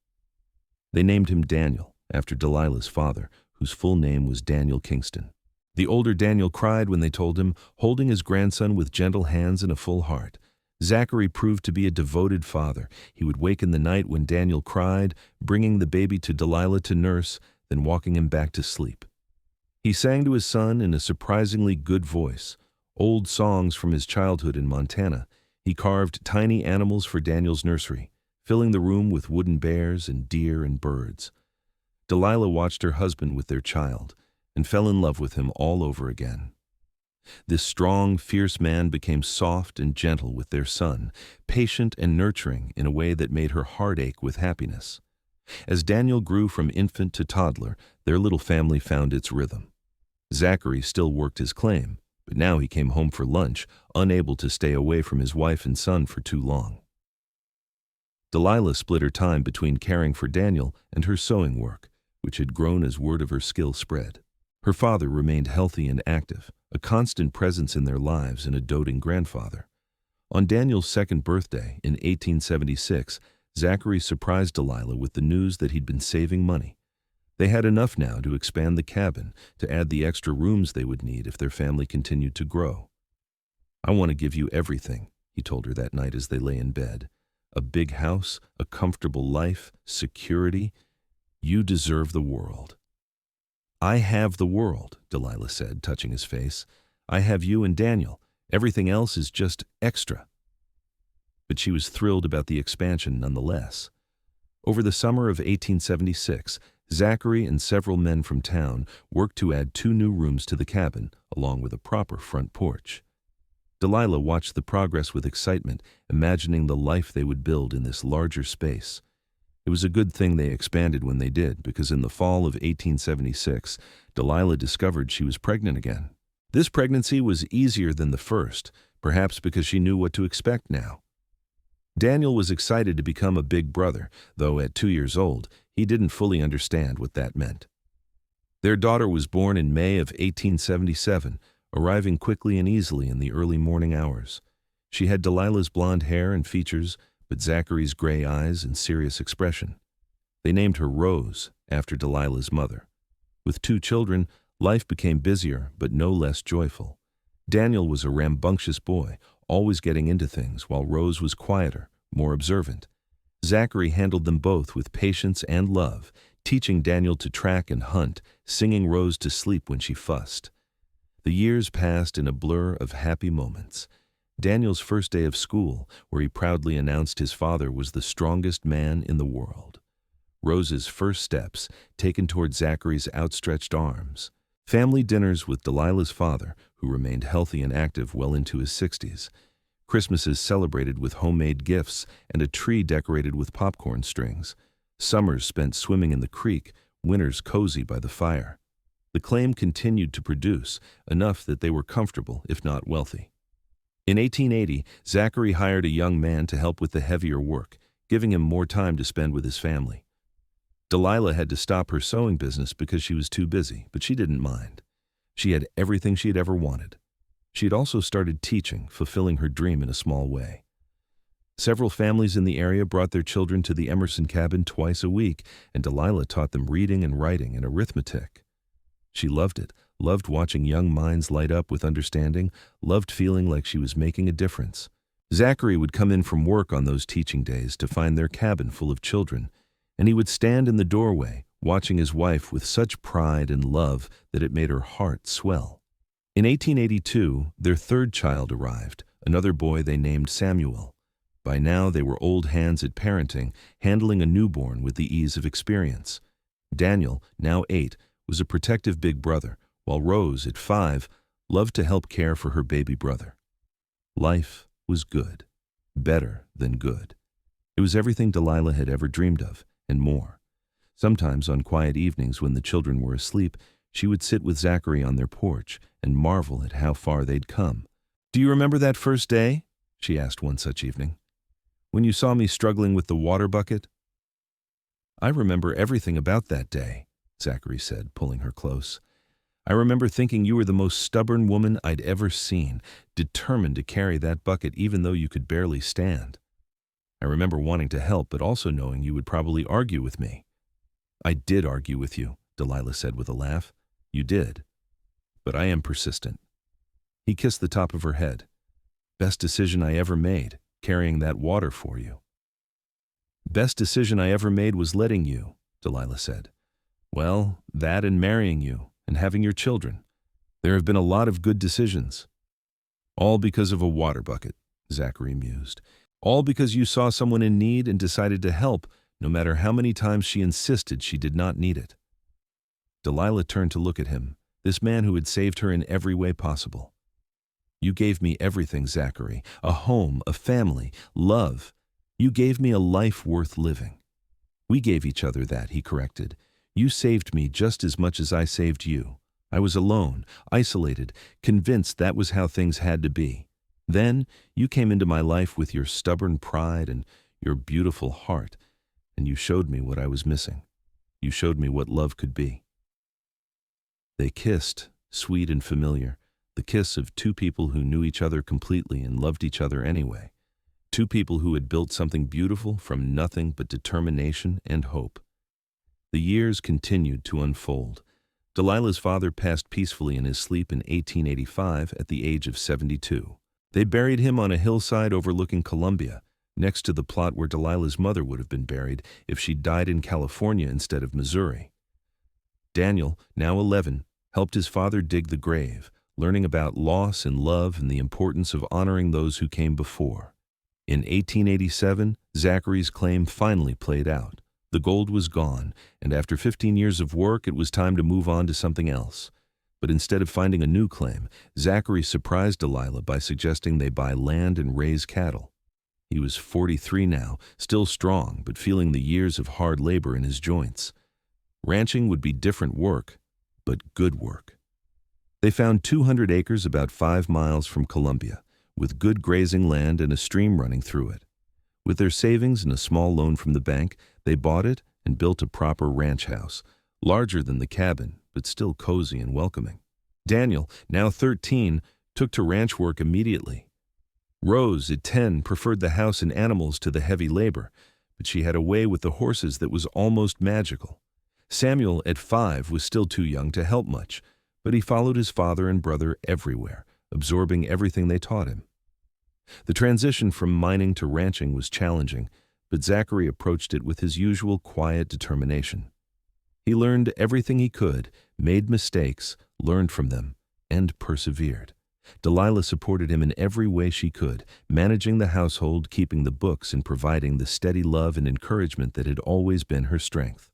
They named him Daniel, after Delilah's father, whose full name was Daniel Kingston. The older Daniel cried when they told him, holding his grandson with gentle hands and a full heart. Zachary proved to be a devoted father. He would wake in the night when Daniel cried, bringing the baby to Delilah to nurse, then walking him back to sleep. He sang to his son in a surprisingly good voice, old songs from his childhood in Montana. He carved tiny animals for Daniel's nursery, filling the room with wooden bears and deer and birds. Delilah watched her husband with their child and fell in love with him all over again. This strong, fierce man became soft and gentle with their son, patient and nurturing in a way that made her heart ache with happiness. As Daniel grew from infant to toddler, their little family found its rhythm. Zachary still worked his claim, but now he came home for lunch, unable to stay away from his wife and son for too long. Delilah split her time between caring for Daniel and her sewing work, which had grown as word of her skill spread. Her father remained healthy and active, a constant presence in their lives and a doting grandfather. On Daniel's second birthday in 1876, Zachary surprised Delilah with the news that he'd been saving money. They had enough now to expand the cabin, to add the extra rooms they would need if their family continued to grow. "I want to give you everything," he told her that night as they lay in bed. "A big house, a comfortable life, security. You deserve the world." "I have the world," Delilah said, touching his face. "I have you and Daniel. Everything else is just extra." But she was thrilled about the expansion nonetheless. Over the summer of 1876, Zachary and several men from town worked to add 2 new rooms to the cabin, along with a proper front porch. Delilah watched the progress with excitement, imagining the life they would build in this larger space. It was a good thing they expanded when they did, because in the fall of 1876, Delilah discovered she was pregnant again. This pregnancy was easier than the first, perhaps because she knew what to expect now. Daniel was excited to become a big brother, though at 2 years old, he didn't fully understand what that meant. Their daughter was born in May of 1877, arriving quickly and easily in the early morning hours. She had Delilah's blonde hair and features, but Zachary's gray eyes and serious expression. They named her Rose, after Delilah's mother. With 2 children, life became busier, but no less joyful. Daniel was a rambunctious boy, always getting into things, while Rose was quieter, more observant. Zachary handled them both with patience and love, teaching Daniel to track and hunt, singing Rose to sleep when she fussed. The years passed in a blur of happy moments. Daniel's first day of school, where he proudly announced his father was the strongest man in the world. Rose's first steps, taken toward Zachary's outstretched arms. Family dinners with Delilah's father, who remained healthy and active well into his 60s. Christmases celebrated with homemade gifts and a tree decorated with popcorn strings. Summers spent swimming in the creek, winters cozy by the fire. The claim continued to produce, enough that they were comfortable, if not wealthy. In 1880, Zachary hired a young man to help with the heavier work, giving him more time to spend with his family. Delilah had to stop her sewing business because she was too busy, but she didn't mind. She had everything she had ever wanted. She had also started teaching, fulfilling her dream in a small way. Several families in the area brought their children to the Emerson cabin twice a week, and Delilah taught them reading and writing and arithmetic. She loved it, loved watching young minds light up with understanding, loved feeling like she was making a difference. Zachary would come in from work on those teaching days to find their cabin full of children, and he would stand in the doorway, watching his wife with such pride and love that it made her heart swell. In 1882, their 3rd child arrived, another boy they named Samuel. By now, they were old hands at parenting, handling a newborn with the ease of experience. Daniel, now 8, was a protective big brother, while Rose, at 5, loved to help care for her baby brother. Life was good, better than good. It was everything Delilah had ever dreamed of, and more. Sometimes on quiet evenings when the children were asleep, she would sit with Zachary on their porch and marvel at how far they'd come. "Do you remember that first day?" she asked one such evening. "When you saw me struggling with the water bucket?" "I remember everything about that day," Zachary said, pulling her close. "I remember thinking you were the most stubborn woman I'd ever seen, determined to carry that bucket even though you could barely stand. I remember wanting to help, but also knowing you would probably argue with me." "I did argue with you," Delilah said with a laugh. "You did. But I am persistent." He kissed the top of her head. "Best decision I ever made, carrying that water for you." "Best decision I ever made was letting you," Delilah said. "Well, that and marrying you, and having your children. There have been a lot of good decisions." "All because of a water bucket," Zachary mused. "All because you saw someone in need and decided to help, no matter how many times she insisted she did not need it." Delilah turned to look at him, this man who had saved her in every way possible. "You gave me everything, Zachary, a home, a family, love. You gave me a life worth living. We gave each other that, he corrected. You saved me just as much as I saved you. I was alone, isolated, convinced that was how things had to be. Then you came into my life with your stubborn pride and your beautiful heart, and you showed me what I was missing. You showed me what love could be. They kissed, sweet and familiar, the kiss of two people who knew each other completely and loved each other anyway. Two people who had built something beautiful from nothing but determination and hope. The years continued to unfold. Delilah's father passed peacefully in his sleep in 1885 at the age of 72. They buried him on a hillside overlooking Columbia, next to the plot where Delilah's mother would have been buried if she'd died in California instead of Missouri. Daniel, now 11, helped his father dig the grave, learning about loss and love and the importance of honoring those who came before. In 1887, Zachary's claim finally played out. The gold was gone, and after 15 years of work, it was time to move on to something else. But instead of finding a new claim, Zachary surprised Delilah by suggesting they buy land and raise cattle. He was 43 now, still strong, but feeling the years of hard labor in his joints. Ranching would be different work, but good work. They found 200 acres about 5 miles from Columbia, with good grazing land and a stream running through it. With their savings and a small loan from the bank, they bought it and built a proper ranch house, larger than the cabin, but still cozy and welcoming. Daniel, now 13, took to ranch work immediately. Rose, at 10, preferred the house and animals to the heavy labor, but she had a way with the horses that was almost magical. Samuel, at 5, was still too young to help much, but he followed his father and brother everywhere, absorbing everything they taught him. The transition from mining to ranching was challenging, but Zachary approached it with his usual quiet determination. He learned everything he could, made mistakes, learned from them, and persevered. Delilah supported him in every way she could, managing the household, keeping the books, and providing the steady love and encouragement that had always been her strength.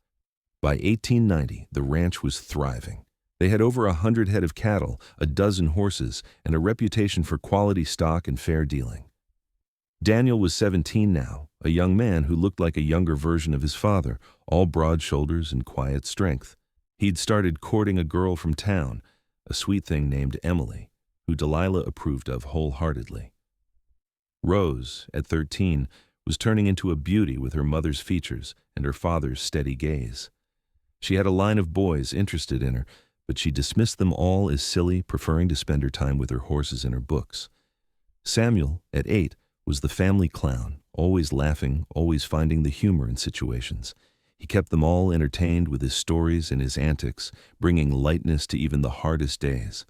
By 1890, the ranch was thriving. They had over 100 head of cattle, a dozen horses, and a reputation for quality stock and fair dealing. Daniel was 17 now, a young man who looked like a younger version of his father, all broad shoulders and quiet strength. He'd started courting a girl from town, a sweet thing named Emily, who Delilah approved of wholeheartedly. Rose, at 13, was turning into a beauty with her mother's features and her father's steady gaze. She had a line of boys interested in her, but she dismissed them all as silly, preferring to spend her time with her horses and her books. Samuel, at 8, was the family clown, always laughing, always finding the humor in situations. He kept them all entertained with his stories and his antics, bringing lightness to even the hardest days.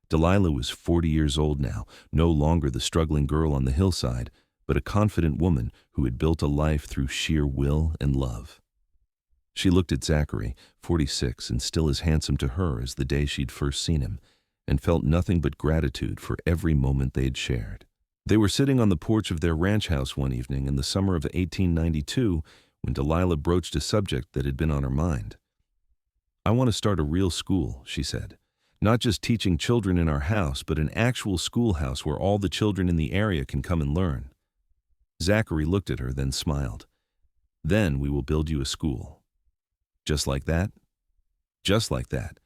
Delilah was 40 years old now, no longer the struggling girl on the hillside, but a confident woman who had built a life through sheer will and love. She looked at Zachary, 46, and still as handsome to her as the day she'd first seen him, and felt nothing but gratitude for every moment they'd shared. They were sitting on the porch of their ranch house one evening in the summer of 1892 when Delilah broached a subject that had been on her mind. "I want to start a real school," she said. "Not just teaching children in our house, but an actual schoolhouse where all the children in the area can come and learn." Zachary looked at her, then smiled. "Then we will build you a school." "Just like that?" "Just like that.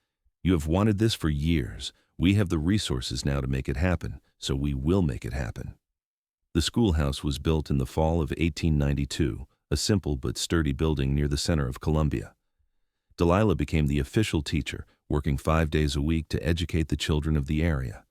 You have wanted this for years. We have the resources now to make it happen, so we will make it happen." The schoolhouse was built in the fall of 1892, a simple but sturdy building near the center of Columbia. Delilah became the official teacher, working 5 days a week to educate the children of the area.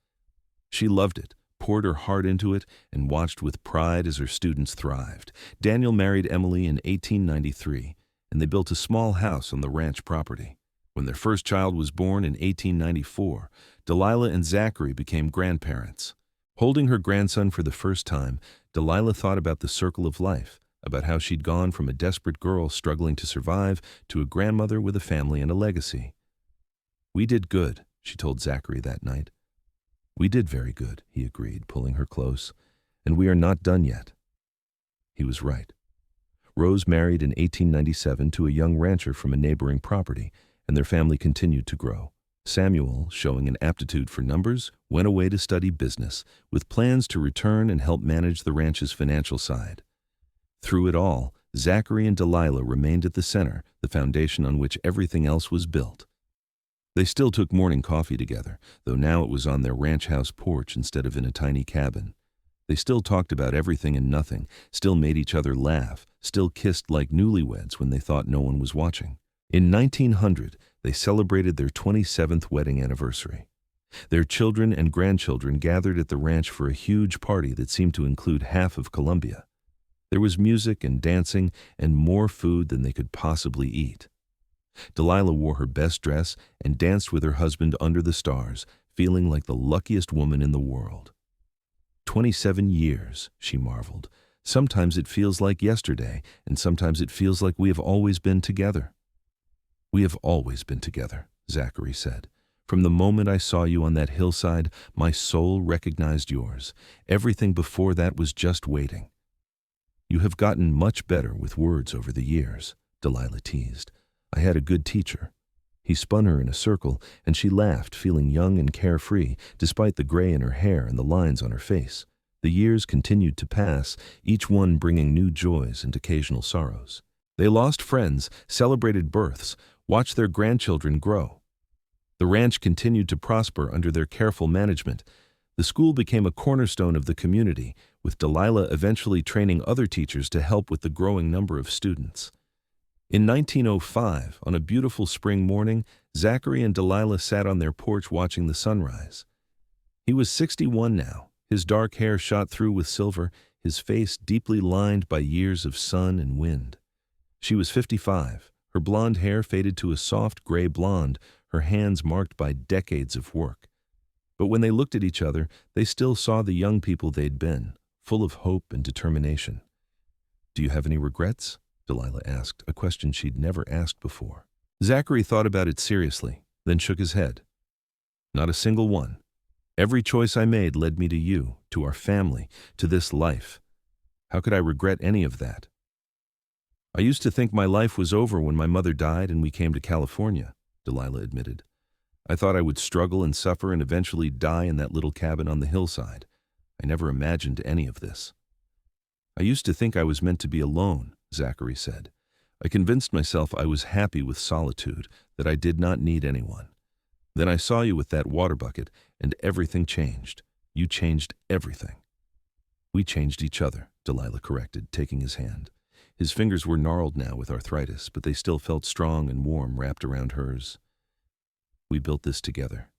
She loved it, poured her heart into it, and watched with pride as her students thrived. Daniel married Emily in 1893, and they built a small house on the ranch property. When their first child was born in 1894, Delilah and Zachary became grandparents. Holding her grandson for the first time, Delilah thought about the circle of life, about how she'd gone from a desperate girl struggling to survive to a grandmother with a family and a legacy. "We did good," she told Zachary that night. "We did very good," he agreed, pulling her close, "and we are not done yet." He was right. Rose married in 1897 to a young rancher from a neighboring property, and their family continued to grow. Samuel, showing an aptitude for numbers, went away to study business, with plans to return and help manage the ranch's financial side. Through it all, Zachary and Delilah remained at the center, the foundation on which everything else was built. They still took morning coffee together, though now it was on their ranch house porch instead of in a tiny cabin. They still talked about everything and nothing, still made each other laugh, still kissed like newlyweds when they thought no one was watching. In 1900, they celebrated their 27th wedding anniversary. Their children and grandchildren gathered at the ranch for a huge party that seemed to include half of Colombia. There was music and dancing and more food than they could possibly eat. Delilah wore her best dress and danced with her husband under the stars, feeling like the luckiest woman in the world. 27 years, she marveled. Sometimes it feels like yesterday, and sometimes it feels like we have always been together. We have always been together, Zachary said. From the moment I saw you on that hillside, my soul recognized yours. Everything before that was just waiting. You have gotten much better with words over the years, Delilah teased. I had a good teacher. He spun her in a circle, and she laughed, feeling young and carefree, despite the gray in her hair and the lines on her face. The years continued to pass, each one bringing new joys and occasional sorrows. They lost friends, celebrated births, watched their grandchildren grow. The ranch continued to prosper under their careful management. The school became a cornerstone of the community, with Delilah eventually training other teachers to help with the growing number of students. In 1905, on a beautiful spring morning, Zachary and Delilah sat on their porch watching the sunrise. He was 61 now, his dark hair shot through with silver, his face deeply lined by years of sun and wind. She was 55, her blonde hair faded to a soft gray blonde, her hands marked by decades of work. But when they looked at each other, they still saw the young people they'd been, full of hope and determination. Do you have any regrets? Delilah asked, a question she'd never asked before. Zachary thought about it seriously, then shook his head. Not a single one. Every choice I made led me to you, to our family, to this life. How could I regret any of that? I used to think my life was over when my mother died and we came to California, Delilah admitted. I thought I would struggle and suffer and eventually die in that little cabin on the hillside. I never imagined any of this. I used to think I was meant to be alone, Zachary said. I convinced myself I was happy with solitude, that I did not need anyone. Then I saw you with that water bucket, and everything changed. You changed everything. We changed each other, Delilah corrected, taking his hand. His fingers were gnarled now with arthritis, but they still felt strong and warm wrapped around hers. We built this together.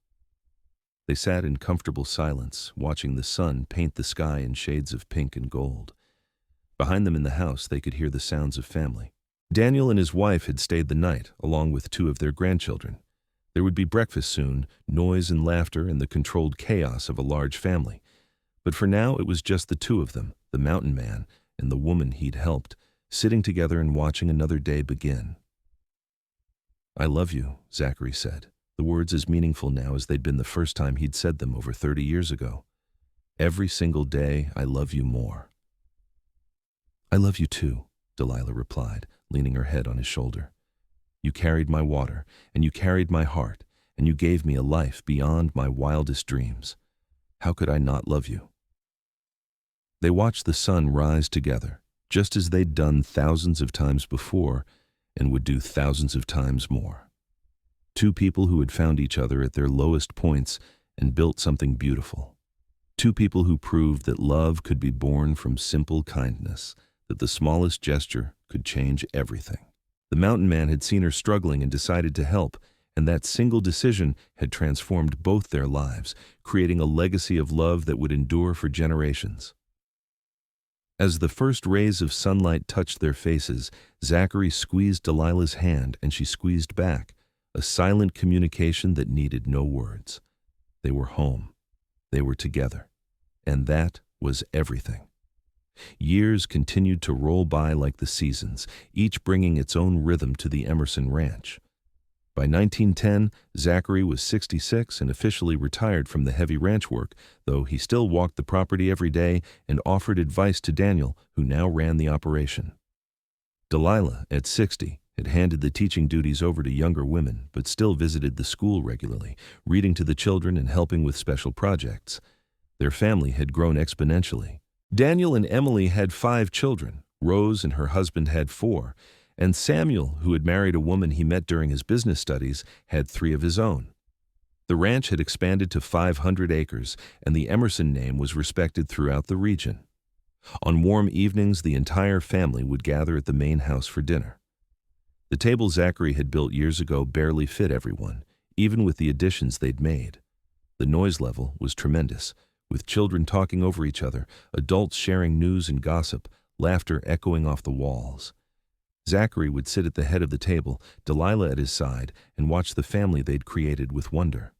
They sat in comfortable silence, watching the sun paint the sky in shades of pink and gold. Behind them in the house, they could hear the sounds of family. Daniel and his wife had stayed the night, along with two of their grandchildren. There would be breakfast soon, noise and laughter and the controlled chaos of a large family. But for now, it was just the two of them, the mountain man and the woman he'd helped, sitting together and watching another day begin. I love you, Zachary said, the words as meaningful now as they'd been the first time he'd said them over 30 years ago. Every single day, I love you more. I love you too, Delilah replied, leaning her head on his shoulder. You carried my water, and you carried my heart, and you gave me a life beyond my wildest dreams. How could I not love you? They watched the sun rise together, just as they'd done thousands of times before and would do thousands of times more. Two people who had found each other at their lowest points and built something beautiful. Two people who proved that love could be born from simple kindness, that the smallest gesture could change everything. The mountain man had seen her struggling and decided to help, and that single decision had transformed both their lives, creating a legacy of love that would endure for generations. As the first rays of sunlight touched their faces, Zachary squeezed Delilah's hand and she squeezed back, a silent communication that needed no words. They were home. They were together. And that was everything. Years continued to roll by like the seasons, each bringing its own rhythm to the Emerson ranch. By 1910, Zachary was 66 and officially retired from the heavy ranch work, though he still walked the property every day and offered advice to Daniel, who now ran the operation. Delilah, at 60, had handed the teaching duties over to younger women, but still visited the school regularly, reading to the children and helping with special projects. Their family had grown exponentially. Daniel and Emily had 5 children, Rose and her husband had 4, and Samuel, who had married a woman he met during his business studies, had 3 of his own. The ranch had expanded to 500 acres, and the Emerson name was respected throughout the region. On warm evenings, the entire family would gather at the main house for dinner. The table Zachary had built years ago barely fit everyone, even with the additions they'd made. The noise level was tremendous, with children talking over each other, adults sharing news and gossip, laughter echoing off the walls. Zachary would sit at the head of the table, Delilah at his side, and watch the family they'd created with wonder.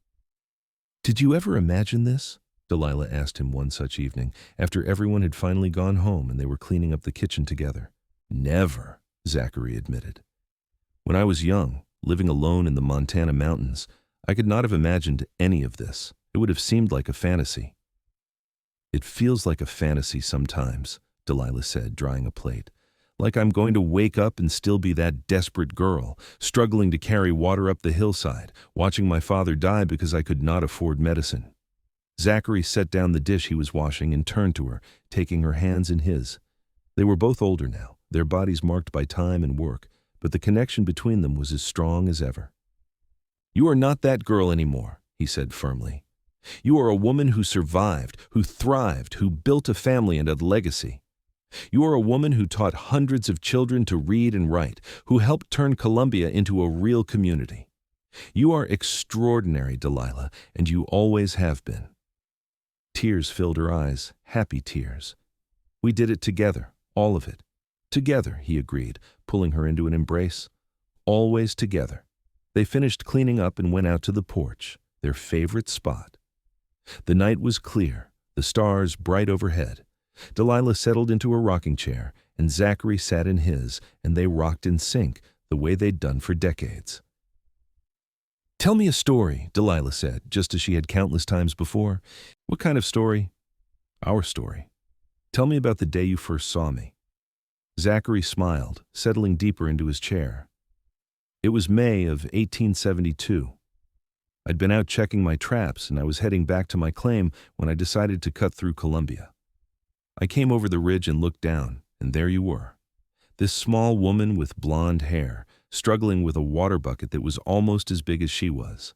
"Did you ever imagine this?" Delilah asked him one such evening, after everyone had finally gone home and they were cleaning up the kitchen together. "Never," Zachary admitted. "When I was young, living alone in the Montana mountains, I could not have imagined any of this. It would have seemed like a fantasy." "It feels like a fantasy sometimes," Delilah said, drying a plate. "Like I'm going to wake up and still be that desperate girl, struggling to carry water up the hillside, watching my father die because I could not afford medicine." Zachary set down the dish he was washing and turned to her, taking her hands in his. They were both older now, their bodies marked by time and work, but the connection between them was as strong as ever. "You are not that girl anymore," he said firmly. "You are a woman who survived, who thrived, who built a family and a legacy. You are a woman who taught hundreds of children to read and write, who helped turn Columbia into a real community. You are extraordinary, Delilah, and you always have been." Tears filled her eyes, happy tears. "We did it together, all of it. Together," he agreed, pulling her into an embrace. "Always together." They finished cleaning up and went out to the porch, their favorite spot. The night was clear, the stars bright overhead. Delilah settled into her rocking chair, and Zachary sat in his, and they rocked in sync, the way they'd done for decades. "Tell me a story," Delilah said, just as she had countless times before. "What kind of story?" "Our story. Tell me about the day you first saw me." Zachary smiled, settling deeper into his chair. "It was May of 1872. I'd been out checking my traps, and I was heading back to my claim when I decided to cut through Columbia. I came over the ridge and looked down, and there you were. This small woman with blonde hair, struggling with a water bucket that was almost as big as she was.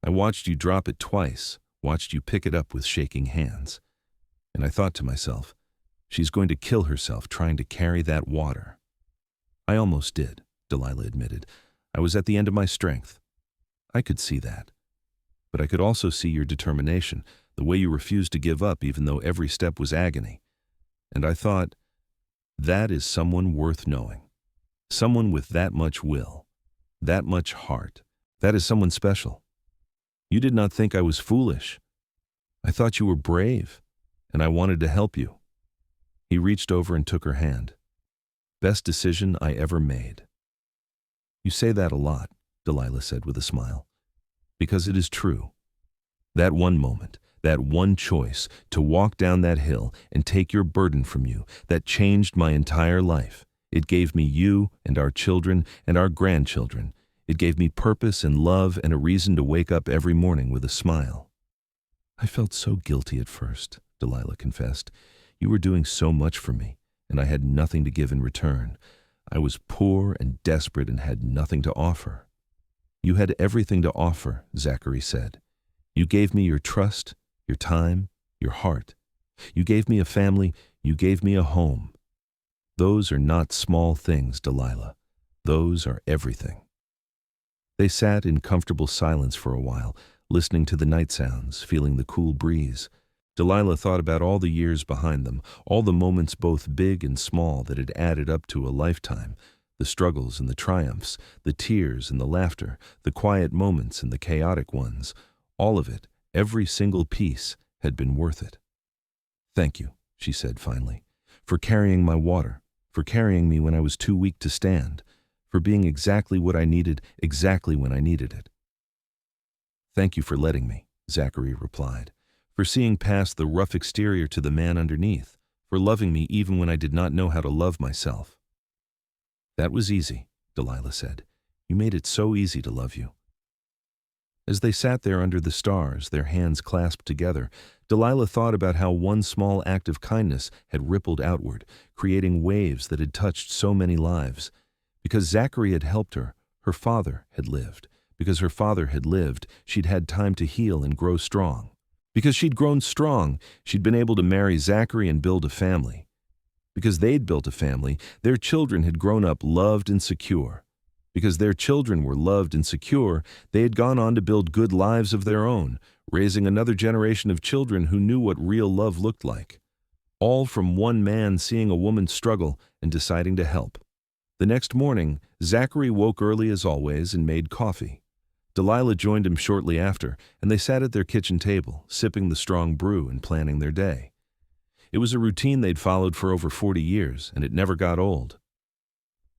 I watched you drop it twice, watched you pick it up with shaking hands. And I thought to myself, she's going to kill herself trying to carry that water." "I almost did," Delilah admitted. "I was at the end of my strength. I could see that. But I could also see your determination, the way you refused to give up even though every step was agony. And I thought, that is someone worth knowing. Someone with that much will, that much heart. That is someone special. You did not think I was foolish. I thought you were brave, and I wanted to help you." He reached over and took her hand. "Best decision I ever made." "You say that a lot," Delilah said with a smile. "Because it is true. That one moment, that one choice to walk down that hill and take your burden from you, that changed my entire life. It gave me you and our children and our grandchildren. It gave me purpose and love and a reason to wake up every morning with a smile." "I felt so guilty at first," Delilah confessed. "You were doing so much for me, and I had nothing to give in return. I was poor and desperate and had nothing to offer." "You had everything to offer," Zachary said. "You gave me your trust, your time, your heart. You gave me a family, you gave me a home. Those are not small things, Delilah. Those are everything." They sat in comfortable silence for a while, listening to the night sounds, feeling the cool breeze. Delilah thought about all the years behind them, all the moments both big and small that had added up to a lifetime, the struggles and the triumphs, the tears and the laughter, the quiet moments and the chaotic ones. All of it, every single piece, had been worth it. "Thank you," she said finally, "for carrying my water, for carrying me when I was too weak to stand, for being exactly what I needed exactly when I needed it." "Thank you for letting me," Zachary replied, "for seeing past the rough exterior to the man underneath, for loving me even when I did not know how to love myself." "That was easy," Delilah said. "You made it so easy to love you." As they sat there under the stars, their hands clasped together, Delilah thought about how one small act of kindness had rippled outward, creating waves that had touched so many lives. Because Zachary had helped her, her father had lived. Because her father had lived, she'd had time to heal and grow strong. Because she'd grown strong, she'd been able to marry Zachary and build a family. Because they'd built a family, their children had grown up loved and secure. Because their children were loved and secure, they had gone on to build good lives of their own, raising another generation of children who knew what real love looked like. All from one man seeing a woman struggle and deciding to help. The next morning, Zachary woke early as always and made coffee. Delilah joined him shortly after, and they sat at their kitchen table, sipping the strong brew and planning their day. It was a routine they'd followed for over 40 years, and it never got old.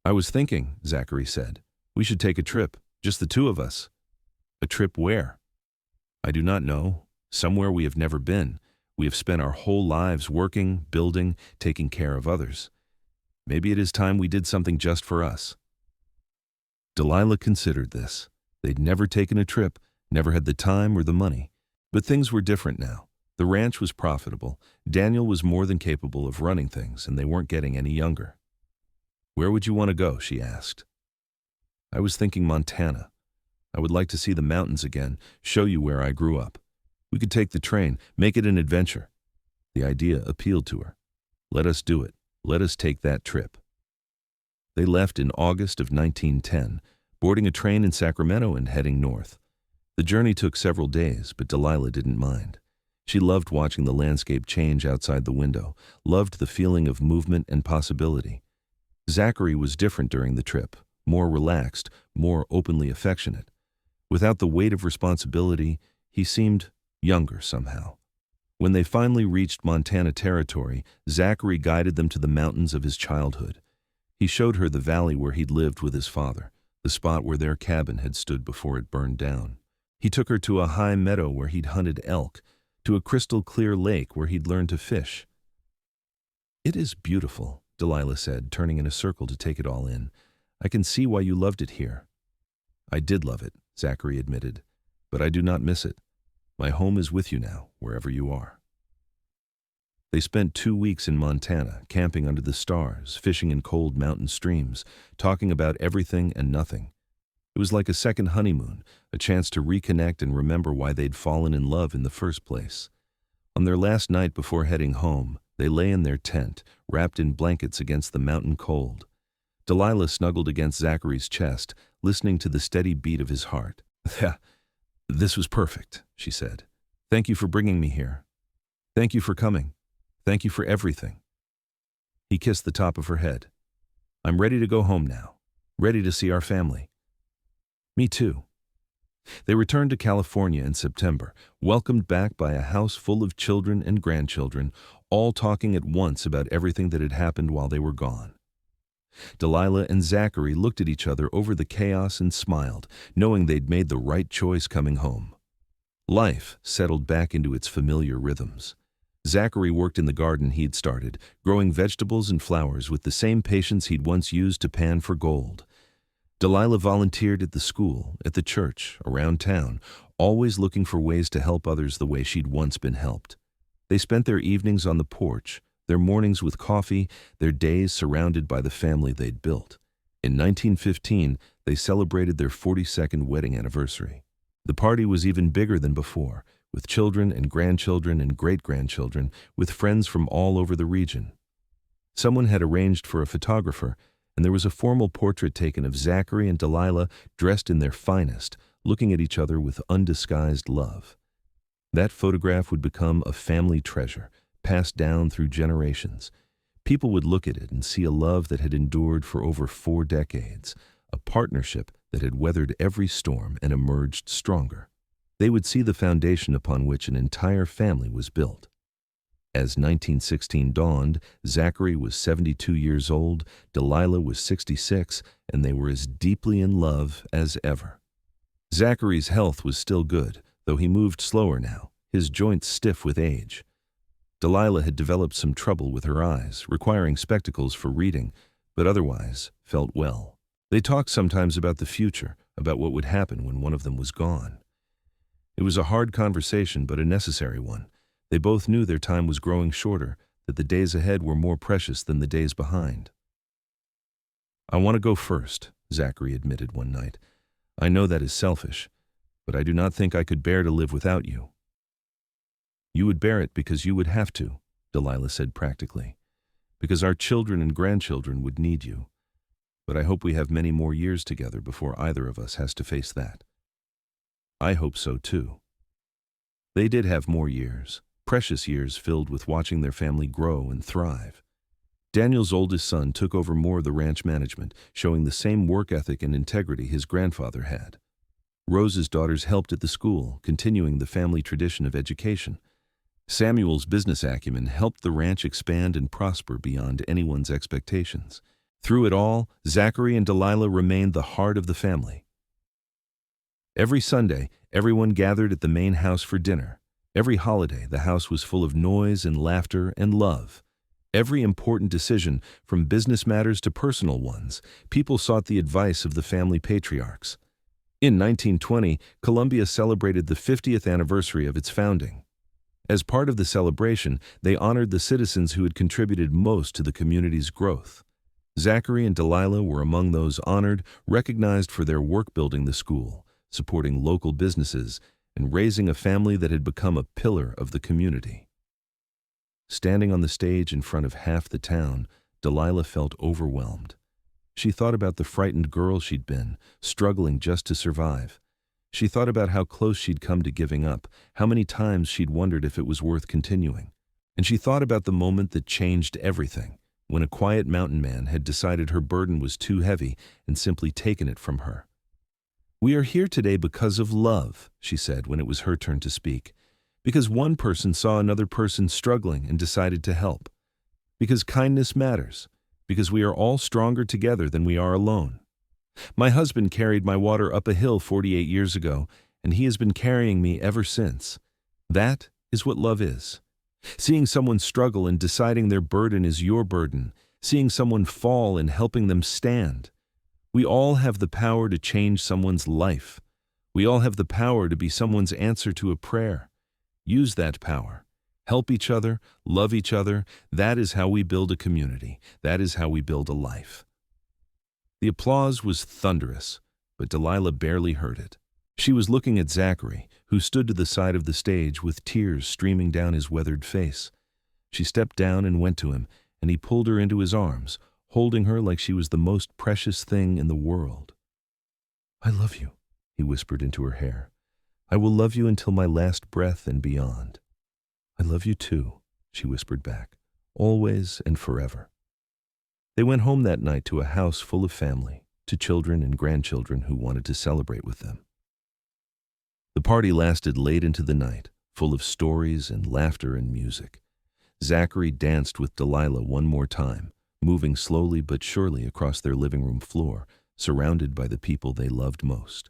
"I was thinking," Zachary said, "we should take a trip, just the two of us." "A trip where?" "I do not know. Somewhere we have never been. We have spent our whole lives working, building, taking care of others. Maybe it is time we did something just for us." Delilah considered this. They'd never taken a trip, never had the time or the money. But things were different now. The ranch was profitable. Daniel was more than capable of running things, and they weren't getting any younger. "Where would you want to go?" she asked. "I was thinking Montana. I would like to see the mountains again, show you where I grew up. We could take the train, make it an adventure." The idea appealed to her. "Let us do it. Let us take that trip." They left in August of 1910, boarding a train in Sacramento and heading north. The journey took several days, but Delilah didn't mind. She loved watching the landscape change outside the window, loved the feeling of movement and possibility. Zachary was different during the trip, more relaxed, more openly affectionate. Without the weight of responsibility, he seemed younger somehow. When they finally reached Montana territory, Zachary guided them to the mountains of his childhood. He showed her the valley where he'd lived with his father, the spot where their cabin had stood before it burned down. He took her to a high meadow where he'd hunted elk, to a crystal-clear lake where he'd learned to fish. "It is beautiful," Delilah said, turning in a circle to take it all in. "I can see why you loved it here." "I did love it," Zachary admitted, "but I do not miss it. My home is with you now, wherever you are." They spent 2 weeks in Montana, camping under the stars, fishing in cold mountain streams, talking about everything and nothing. It was like a second honeymoon, a chance to reconnect and remember why they'd fallen in love in the first place. On their last night before heading home, they lay in their tent, wrapped in blankets against the mountain cold. Delilah snuggled against Zachary's chest, listening to the steady beat of his heart. "This was perfect," she said. "Thank you for bringing me here. Thank you for coming. Thank you for everything." He kissed the top of her head. "I'm ready to go home now, ready to see our family." "Me too." They returned to California in September, welcomed back by a house full of children and grandchildren, all talking at once about everything that had happened while they were gone. Delilah and Zachary looked at each other over the chaos and smiled, knowing they'd made the right choice coming home. Life settled back into its familiar rhythms. Zachary worked in the garden he'd started, growing vegetables and flowers with the same patience he'd once used to pan for gold. Delilah volunteered at the school, at the church, around town, always looking for ways to help others the way she'd once been helped. They spent their evenings on the porch, their mornings with coffee, their days surrounded by the family they'd built. In 1915, they celebrated their 42nd wedding anniversary. The party was even bigger than before, with children and grandchildren and great-grandchildren, with friends from all over the region. Someone had arranged for a photographer, and there was a formal portrait taken of Zachary and Delilah dressed in their finest, looking at each other with undisguised love. That photograph would become a family treasure, passed down through generations. People would look at it and see a love that had endured for over 4 decades, a partnership that had weathered every storm and emerged stronger. They would see the foundation upon which an entire family was built. As 1916 dawned, Zachary was 72 years old, Delilah was 66, and they were as deeply in love as ever. Zachary's health was still good, though he moved slower now, his joints stiff with age. Delilah had developed some trouble with her eyes, requiring spectacles for reading, but otherwise felt well. They talked sometimes about the future, about what would happen when one of them was gone. It was a hard conversation, but a necessary one. They both knew their time was growing shorter, that the days ahead were more precious than the days behind. "I want to go first," Zachary admitted one night. "I know that is selfish, but I do not think I could bear to live without you." "You would bear it because you would have to," Delilah said practically. "Because our children and grandchildren would need you. But I hope we have many more years together before either of us has to face that." "I hope so too." They did have more years, precious years filled with watching their family grow and thrive. Daniel's oldest son took over more of the ranch management, showing the same work ethic and integrity his grandfather had. Rose's daughters helped at the school, continuing the family tradition of education. Samuel's business acumen helped the ranch expand and prosper beyond anyone's expectations. Through it all, Zachary and Delilah remained the heart of the family. Every Sunday, everyone gathered at the main house for dinner. Every holiday, the house was full of noise and laughter and love. Every important decision, from business matters to personal ones, people sought the advice of the family patriarchs. In 1920, Columbia celebrated the 50th anniversary of its founding. As part of the celebration, they honored the citizens who had contributed most to the community's growth. Zachary and Delilah were among those honored, recognized for their work building the school, supporting local businesses, and raising a family that had become a pillar of the community. Standing on the stage in front of half the town, Delilah felt overwhelmed. She thought about the frightened girl she'd been, struggling just to survive. She thought about how close she'd come to giving up, how many times she'd wondered if it was worth continuing. And she thought about the moment that changed everything, when a quiet mountain man had decided her burden was too heavy and simply taken it from her. "We are here today because of love," she said when it was her turn to speak. "Because one person saw another person struggling and decided to help. Because kindness matters. Because we are all stronger together than we are alone. My husband carried my water up a hill 48 years ago, and he has been carrying me ever since. That is what love is. Seeing someone struggle and deciding their burden is your burden. Seeing someone fall and helping them stand. We all have the power to change someone's life. We all have the power to be someone's answer to a prayer. Use that power. Help each other, love each other. That is how we build a community. That is how we build a life." The applause was thunderous, but Delilah barely heard it. She was looking at Zachary, who stood to the side of the stage with tears streaming down his weathered face. She stepped down and went to him, and he pulled her into his arms, holding her like she was the most precious thing in the world. "I love you," he whispered into her hair. "I will love you until my last breath and beyond." "I love you too," she whispered back, "always and forever." They went home that night to a house full of family, to children and grandchildren who wanted to celebrate with them. The party lasted late into the night, full of stories and laughter and music. Zachary danced with Delilah one more time, moving slowly but surely across their living room floor, surrounded by the people they loved most.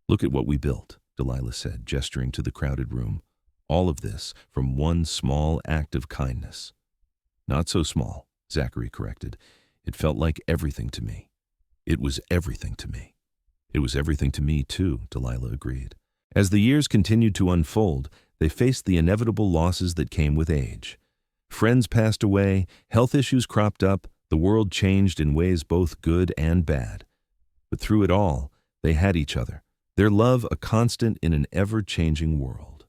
"Look at what we built," Delilah said, gesturing to the crowded room. "All of this from one small act of kindness." "Not so small," Zachary corrected. "It felt like everything to me. It was everything to me." "It was everything to me, too," Delilah agreed. As the years continued to unfold, they faced the inevitable losses that came with age. Friends passed away, health issues cropped up, the world changed in ways both good and bad. But through it all, they had each other, their love a constant in an ever-changing world.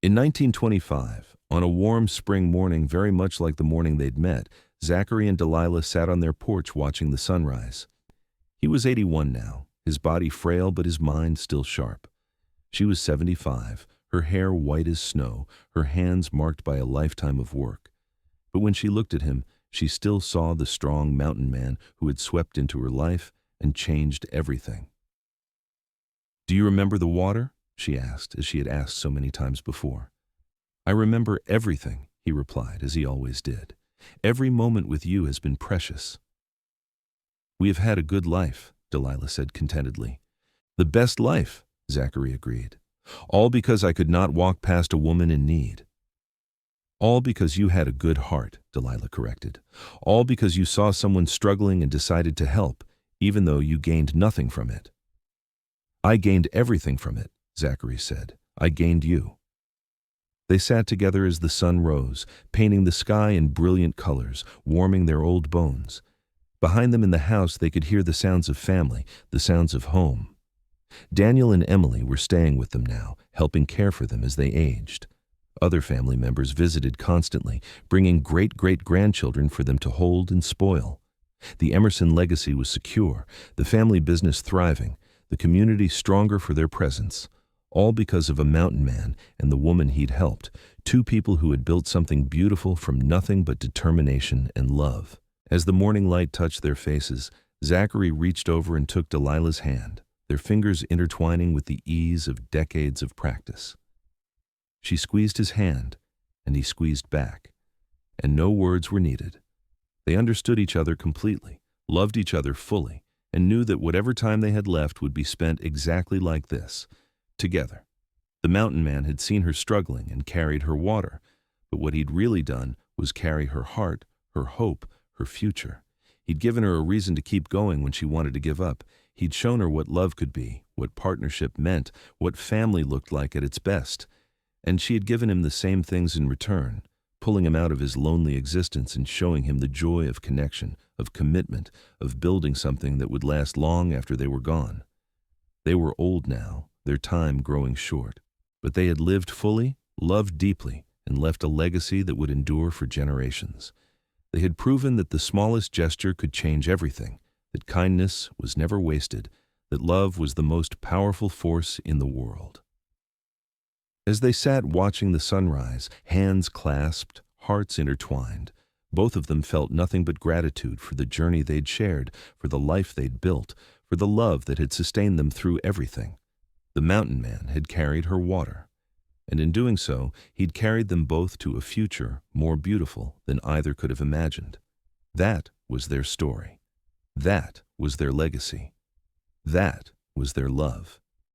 In 1925, on a warm spring morning very much like the morning they'd met, Zachary and Delilah sat on their porch watching the sunrise. He was 81 now, his body frail but his mind still sharp. She was 75, her hair white as snow, her hands marked by a lifetime of work. But when she looked at him, she still saw the strong mountain man who had swept into her life and changed everything. "Do you remember the water?" she asked, as she had asked so many times before. "I remember everything," he replied, as he always did. "Every moment with you has been precious." "We have had a good life," Delilah said contentedly. "The best life," Zachary agreed. "All because I could not walk past a woman in need." "All because you had a good heart," Delilah corrected. "All because you saw someone struggling and decided to help, even though you gained nothing from it." "I gained everything from it," Zachary said. I gained you. They sat together as the sun rose, painting the sky in brilliant colors, warming their old bones. Behind them in the house they could hear the sounds of family, the sounds of home. Daniel and Emily were staying with them now, helping care for them as they aged. Other family members visited constantly, bringing great-great-grandchildren for them to hold and spoil. The Emerson legacy was secure, the family business thriving, the community stronger for their presence. All because of a mountain man and the woman he'd helped, two people who had built something beautiful from nothing but determination and love. As the morning light touched their faces, Zachary reached over and took Delilah's hand, their fingers intertwining with the ease of decades of practice. She squeezed his hand, and he squeezed back, and no words were needed. They understood each other completely, loved each other fully, and knew that whatever time they had left would be spent exactly like this, together. The mountain man had seen her struggling and carried her water, but what he'd really done was carry her heart, her hope, her future. He'd given her a reason to keep going when she wanted to give up. He'd shown her what love could be, what partnership meant, what family looked like at its best. And she had given him the same things in return, pulling him out of his lonely existence and showing him the joy of connection, of commitment, of building something that would last long after they were gone. They were old now, their time growing short, but they had lived fully, loved deeply, and left a legacy that would endure for generations. They had proven that the smallest gesture could change everything, that kindness was never wasted, that love was the most powerful force in the world. As they sat watching the sunrise, hands clasped, hearts intertwined, both of them felt nothing but gratitude for the journey they'd shared, for the life they'd built, for the love that had sustained them through everything. The mountain man had carried her water, and in doing so, he'd carried them both to a future more beautiful than either could have imagined. That was their story. That was their legacy. That was their love.